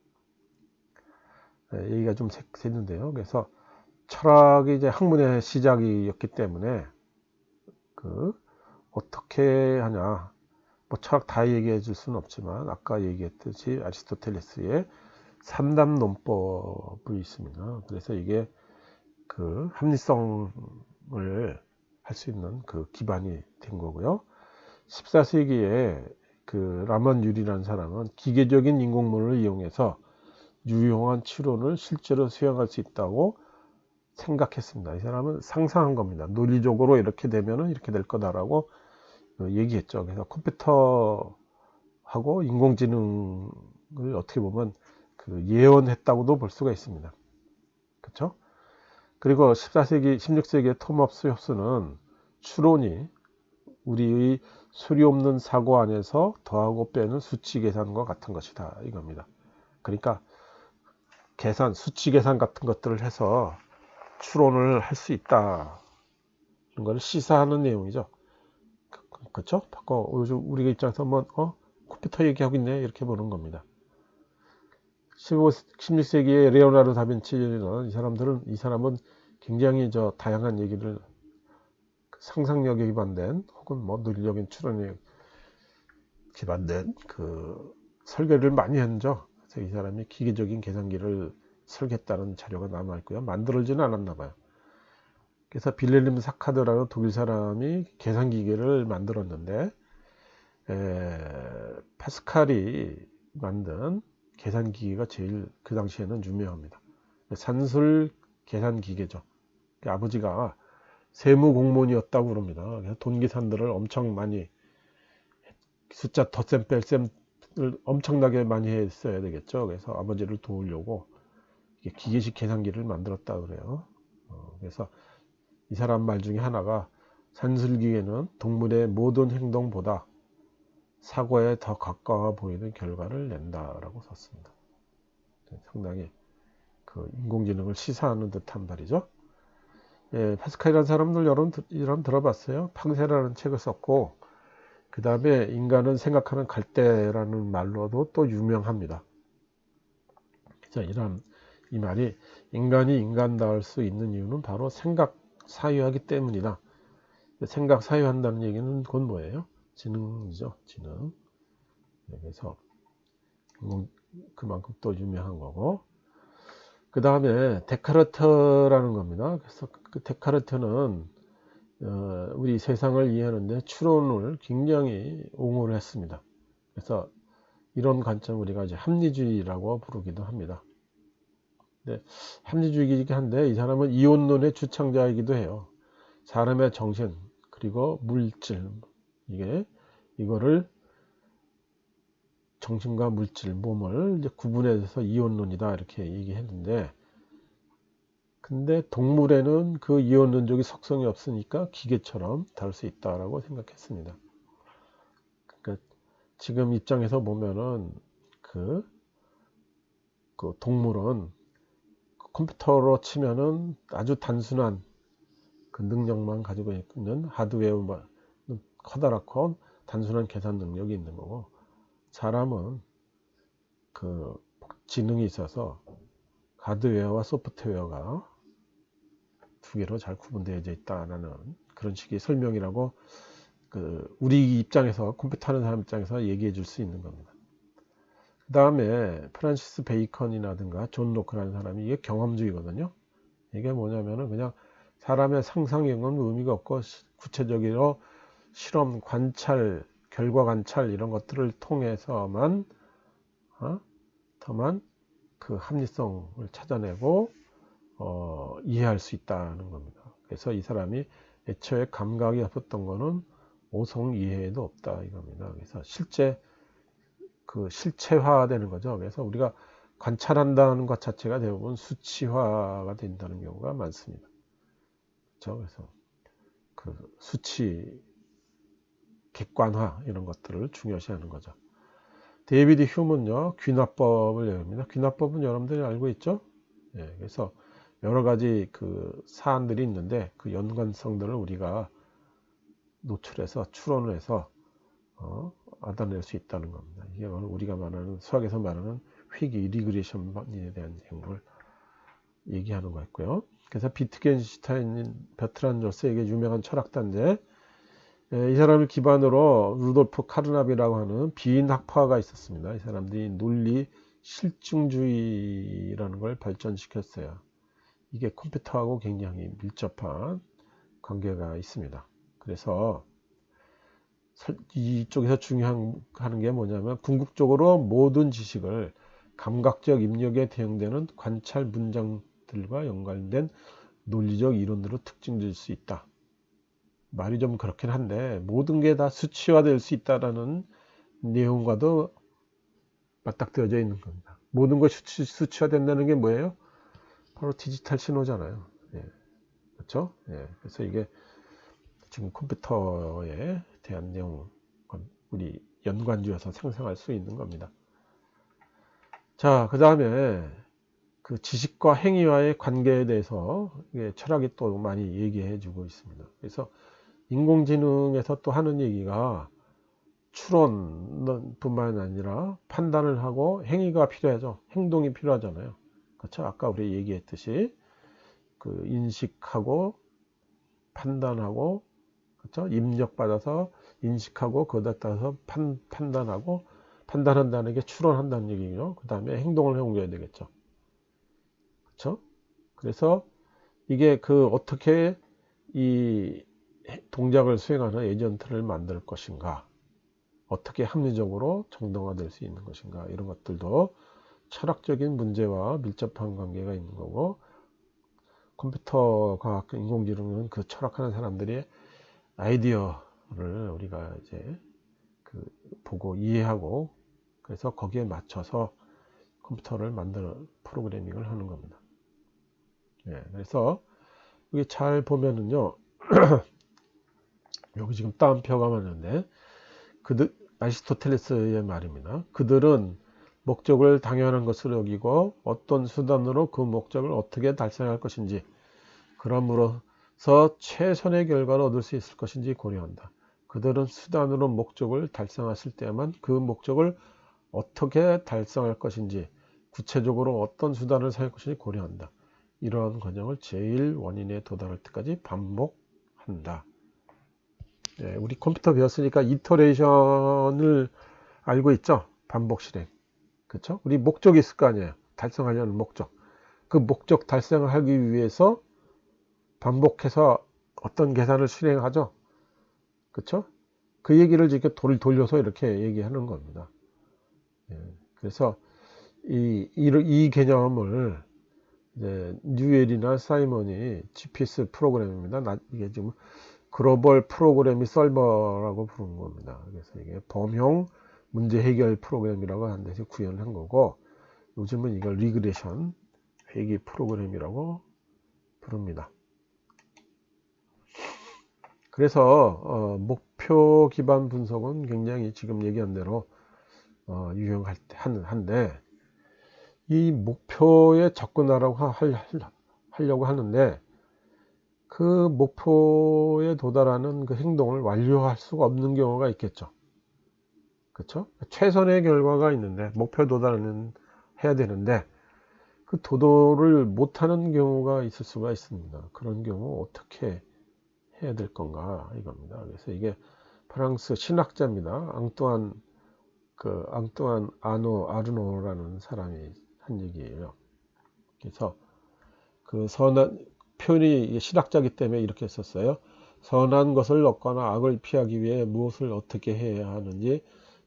얘기가 좀 샜는데요. 그래서 철학이 이제 학문의 시작이었기 때문에 어떻게 하냐. 뭐 철학 다 얘기해 줄 수는 없지만 아까 얘기했듯이 아리스토텔레스의 3단 논법이 있습니다. 그래서 이게 합리성을 할 수 있는 기반이 된 거고요. 14세기에 라먼 유리라는 사람은 기계적인 인공문을 이용해서 유용한 추론을 실제로 수행할 수 있다고 생각했습니다. 이 사람은 상상한 겁니다. 논리적으로 이렇게 되면은 이렇게 될 거다라고 얘기했죠. 그래서 컴퓨터하고 인공지능을 어떻게 보면 예언했다고도 볼 수가 있습니다. 그쵸? 그리고 14세기, 16세기의 토마스 홉스는 추론이 우리의 소리 없는 사고 안에서 더하고 빼는 수치 계산과 같은 것이다 이겁니다. 그러니까 계산, 수치 계산 같은 것들을 해서 추론을 할 수 있다. 이런 걸 시사하는 내용이죠. 그렇죠? 바꿔 우리가 입장에서 한번 컴퓨터 얘기하고 있네 이렇게 보는 겁니다. 16세기의 레오나르도 다빈치는 이 사람은 굉장히 다양한 얘기를 상상력에 기반된 혹은 뭐 논리적인 추론에 기반된 그 설계를 많이 했죠. 그래서 이 사람이 기계적인 계산기를 설계했다는 자료가 남아 있고요. 만들어지는 않았나 봐요. 그래서 빌헬름 사카드라는 독일 사람이 계산기계를 만들었는데 파스칼이 만든 계산기계가 제일 그 당시에는 유명합니다. 산술 계산기계죠. 아버지가 세무 공무원이었다고 그럽니다. 그래서 돈 계산들을 엄청 많이 숫자 덧셈 뺄셈을 엄청나게 많이 했어야 되겠죠. 그래서 아버지를 도우려고 기계식 계산기를 만들었다 그래요. 그래서 이 사람 말 중에 하나가 산술기계는 동물의 모든 행동보다 사고에 더 가까워 보이는 결과를 낸다라고 썼습니다. 상당히 그 인공지능을 시사하는 듯한 말이죠. 파스칼이라는 사람들 여러분 들어봤어요? 팡세라는 책을 썼고 그 다음에 인간은 생각하는 갈대라는 말로도 또 유명합니다. 그래서 이 말이 인간이 인간다울 수 있는 이유는 바로 생각 사유하기 때문이다. 생각 사유한다는 얘기는 그건 뭐예요? 지능이죠. 지능. 그래서 그만큼 또 유명한 거고. 그 다음에 데카르트라는 겁니다. 그래서 그 데카르트는 우리 세상을 이해하는데 추론을 굉장히 옹호를 했습니다. 그래서 이런 관점 우리가 이제 합리주의라고 부르기도 합니다. 네, 합리주의이긴 한데 이 사람은 이원론의 주창자이기도 해요. 사람의 정신 그리고 물질 이거를 정신과 물질 몸을 이제 구분해서 이원론이다 이렇게 얘기했는데 근데 동물에는 그 이원론적인 속성이 없으니까 기계처럼 다룰 수 있다라고 생각했습니다. 그러니까 지금 입장에서 보면은 그 동물은 컴퓨터로 치면은 아주 단순한 그 능력만 가지고 있는 하드웨어만 커다랗고 단순한 계산 능력이 있는 거고 사람은 그 지능이 있어서 하드웨어와 소프트웨어가 두 개로 잘 구분되어져 있다는 그런 식의 설명이라고 우리 입장에서 컴퓨터 하는 사람 입장에서 얘기해 줄 수 있는 겁니다. 그 다음에 프란시스 베이컨이라든가 존 로크라는 사람이 이게 경험주의거든요. 이게 뭐냐면은 그냥 사람의 상상력은 의미가 없고 구체적으로 실험, 관찰, 결과 관찰 이런 것들을 통해서만 다만 그 합리성을 찾아내고 이해할 수 있다는 겁니다. 그래서 이 사람이 애초에 감각이 없었던 거는 오성 이해에도 없다 이겁니다. 그래서 실체화되는 거죠. 그래서 우리가 관찰한다는 것 자체가 대부분 수치화가 된다는 경우가 많습니다. 그렇죠? 그래서 그 수치 객관화 이런 것들을 중요시하는 거죠. 데이비드 휴먼요 귀납법을 내립니다. 귀납법은 여러분들이 알고 있죠? 그래서 여러 가지 그 사안들이 있는데 그 연관성들을 우리가 노출해서 추론을 해서 알아낼 수 있다는 겁니다. 이게 바로 우리가 말하는 수학에서 말하는 회귀 리그레션에 대한 내용을 얘기하는 거였고요. 그래서 비트겐슈타인 베트란 조스에게 유명한 철학자인데 이 사람을 기반으로 루돌프 카르납이라고 하는 비인학파가 있었습니다. 이 사람들이 논리 실증주의라는 걸 발전시켰어요. 이게 컴퓨터하고 굉장히 밀접한 관계가 있습니다. 그래서 이쪽에서 중요한 게 뭐냐면 궁극적으로 모든 지식을 감각적 입력에 대응되는 관찰 문장들과 연관된 논리적 이론으로 특징질 수 있다. 말이 좀 그렇긴 한데 모든 게 다 수치화될 수 있다라는 내용과도 맞닥뜨려져 있는 겁니다. 모든 것이 수치화된다는 게 뭐예요? 바로 디지털 신호잖아요. 예, 그렇죠? 예, 그래서 이게 지금 컴퓨터에 대한 내용 우리 연관지어서 상상할 수 있는 겁니다. 자, 그 다음에 그 지식과 행위와의 관계에 대해서 철학이 또 많이 얘기해 주고 있습니다. 그래서 인공지능에서 또 하는 얘기가 추론뿐만 아니라 판단을 하고 행위가 필요하죠. 행동이 필요하잖아요. 그렇죠? 아까 우리 얘기했듯이 그 인식하고 판단하고, 그렇죠? 입력받아서 인식하고 그것에 따라서 판단하고, 판단한다는 게 추론한다는 얘기죠. 그 다음에 행동을 옮겨야 되겠죠. 그렇죠? 그래서 이게 그 어떻게 이 동작을 수행하는 에이전트를 만들 것인가, 어떻게 합리적으로 정당화될 수 있는 것인가, 이런 것들도 철학적인 문제와 밀접한 관계가 있는 거고, 컴퓨터 과학, 인공지능은 그 철학하는 사람들의 아이디어를 우리가 이제 그 보고 이해하고, 그래서 거기에 맞춰서 컴퓨터를 만들어 프로그래밍을 하는 겁니다. 예, 그래서 이게 잘 보면은요, 여기 지금 따옴표가 많은데, 아리스토텔레스의 말입니다. 그들은 목적을 당연한 것으로 여기고 어떤 수단으로 그 목적을 어떻게 달성할 것인지, 그럼으로써 최선의 결과를 얻을 수 있을 것인지 고려한다. 그들은 수단으로 목적을 달성했을 때만 그 목적을 어떻게 달성할 것인지, 구체적으로 어떤 수단을 사용할 것인지 고려한다. 이러한 과정을 제일 원인에 도달할 때까지 반복한다. 예, 우리 컴퓨터 배웠으니까 이터레이션을 알고 있죠? 반복 실행. 그렇죠? 우리 목적이 있을 거 아니에요. 달성하려는 목적. 그 목적 달성을 하기 위해서 반복해서 어떤 계산을 실행하죠? 그렇죠? 그 얘기를 이렇게 돌려서 이렇게 얘기하는 겁니다. 예, 그래서 이 개념을 이제 뉴엘이나 사이먼이 GPS 프로그램입니다. 이게 지금 글로벌 프로그래밍 설버라고 부르는 겁니다. 그래서 이게 범용 문제 해결 프로그램이라고 하는 데서 구현을 한 거고, 요즘은 이걸 리그레션 회귀 프로그램이라고 부릅니다. 그래서 목표 기반 분석은 굉장히 지금 얘기한 대로 유용한데, 이 목표에 접근하려고 하려고 하는데, 그 목표에 도달하는 그 행동을 완료할 수가 없는 경우가 있겠죠. 그렇죠? 최선의 결과가 있는데 목표 도달은 해야 되는데 그 도달을 못하는 경우가 있을 수가 있습니다. 그런 경우 어떻게 해야 될 건가 이겁니다. 그래서 이게 프랑스 신학자입니다. 앙뚜안 아르노라는 사람이 한 얘기예요. 그래서 그 선한 표현이 신학자기 때문에 이렇게 썼어요. 선한 것을 얻거나 악을 피하기 위해 무엇을 어떻게 해야 하는지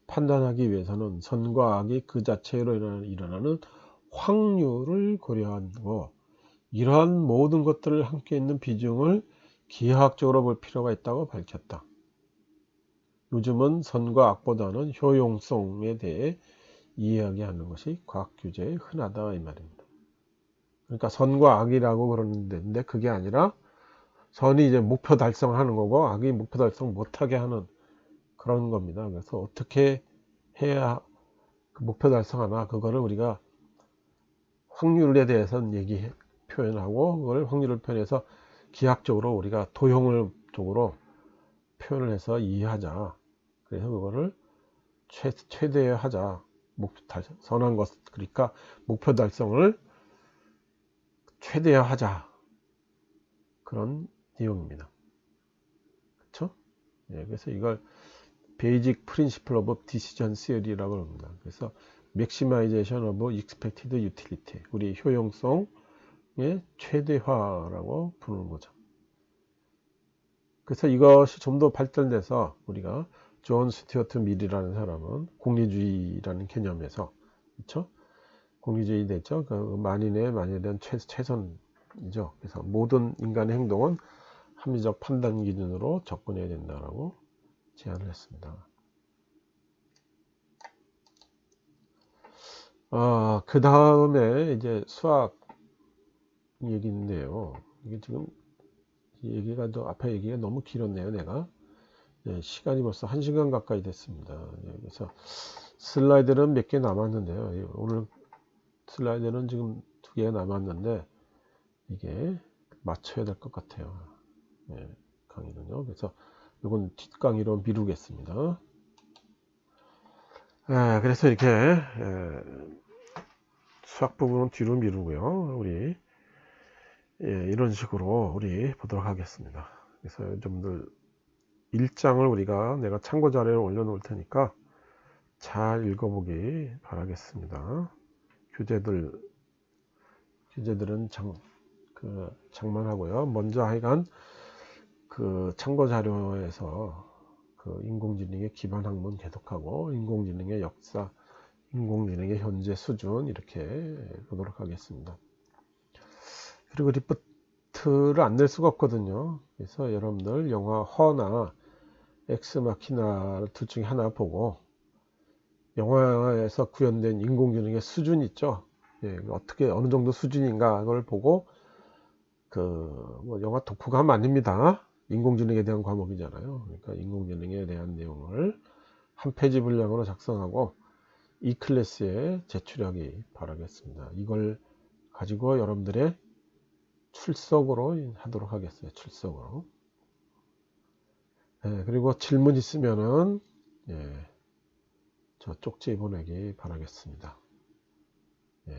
판단하기 위해서는 선과 악이 그 자체로 일어나는 확률을 고려하고, 이러한 모든 것들을 함께 있는 비중을 기하학적으로 볼 필요가 있다고 밝혔다. 요즘은 선과 악보다는 효용성에 대해 이야기하는 것이 과학 규제에 흔하다 이 말입니다. 그러니까 선과 악이라고 그러는데 그게 아니라 선이 이제 목표 달성하는 거고 악이 목표 달성 못하게 하는 그런 겁니다. 그래서 어떻게 해야 그 목표 달성하나, 그거를 우리가 확률에 대해서는 표현하고, 그걸 확률을 표현해서 기하학적으로 우리가 도형을 쪽으로 표현을 해서 이해하자. 그래서 그거를 최대화하자. 목표 달성, 선한 것, 그러니까 목표 달성을 최대화하자. 그런 내용입니다. 그렇죠? 예, 그래서 이걸 Basic Principle of Decision Theory라고 합니다. 그래서 Maximization of Expected Utility, 우리 효용성의 최대화라고 부르는 거죠. 그래서 이것이 좀 더 발전돼서 우리가 존 스튜어트 밀이라는 사람은 공리주의라는 개념에서, 그렇죠? 공리주의 됐죠. 그 만인에 대한 최선이죠. 그래서 모든 인간의 행동은 합리적 판단 기준으로 접근해야 된다라고 제안을 했습니다. 그 다음에 이제 수학 얘기인데요. 이게 지금 이 얘기가 앞에 얘기가 너무 길었네요, 내가. 예, 시간이 벌써 1시간 가까이 됐습니다. 예, 그래서 슬라이드는 몇 개 남았는데요. 예, 오늘 슬라이드는 지금 2개가 남았는데 이게 맞춰야 될 것 같아요. 예, 강의는요. 그래서 이건 뒷강의로 미루겠습니다. 예, 그래서 이렇게 수학 부분은 뒤로 미루고요. 우리 이런 식으로 우리 보도록 하겠습니다. 그래서 여러분들 1장을 내가 참고 자료를 올려놓을 테니까 잘 읽어보기 바라겠습니다. 교재들은 장만하고요. 먼저 하여간 그 참고 자료에서 그 인공지능의 기반 학문 계속하고 인공지능의 역사, 인공지능의 현재 수준 이렇게 보도록 하겠습니다. 그리고 리포트를 안 낼 수가 없거든요. 그래서 여러분들 영화 허나 엑스마키나 둘 중에 하나 보고 영화에서 구현된 인공지능의 수준 있죠. 예, 어떻게 어느 정도 수준인가 그걸 보고 뭐 영화 독후감 아닙니다. 인공지능에 대한 과목이잖아요. 그러니까 인공지능에 대한 내용을 한 페이지 분량으로 작성하고 이 클래스에 제출하기 바라겠습니다. 이걸 가지고 여러분들의 출석으로 하도록 하겠어요. 출석으로. 예, 그리고 질문 있으면은 저 쪽지 보내기 바라겠습니다. 예,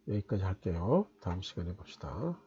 여기까지 할게요. 다음 시간에 봅시다.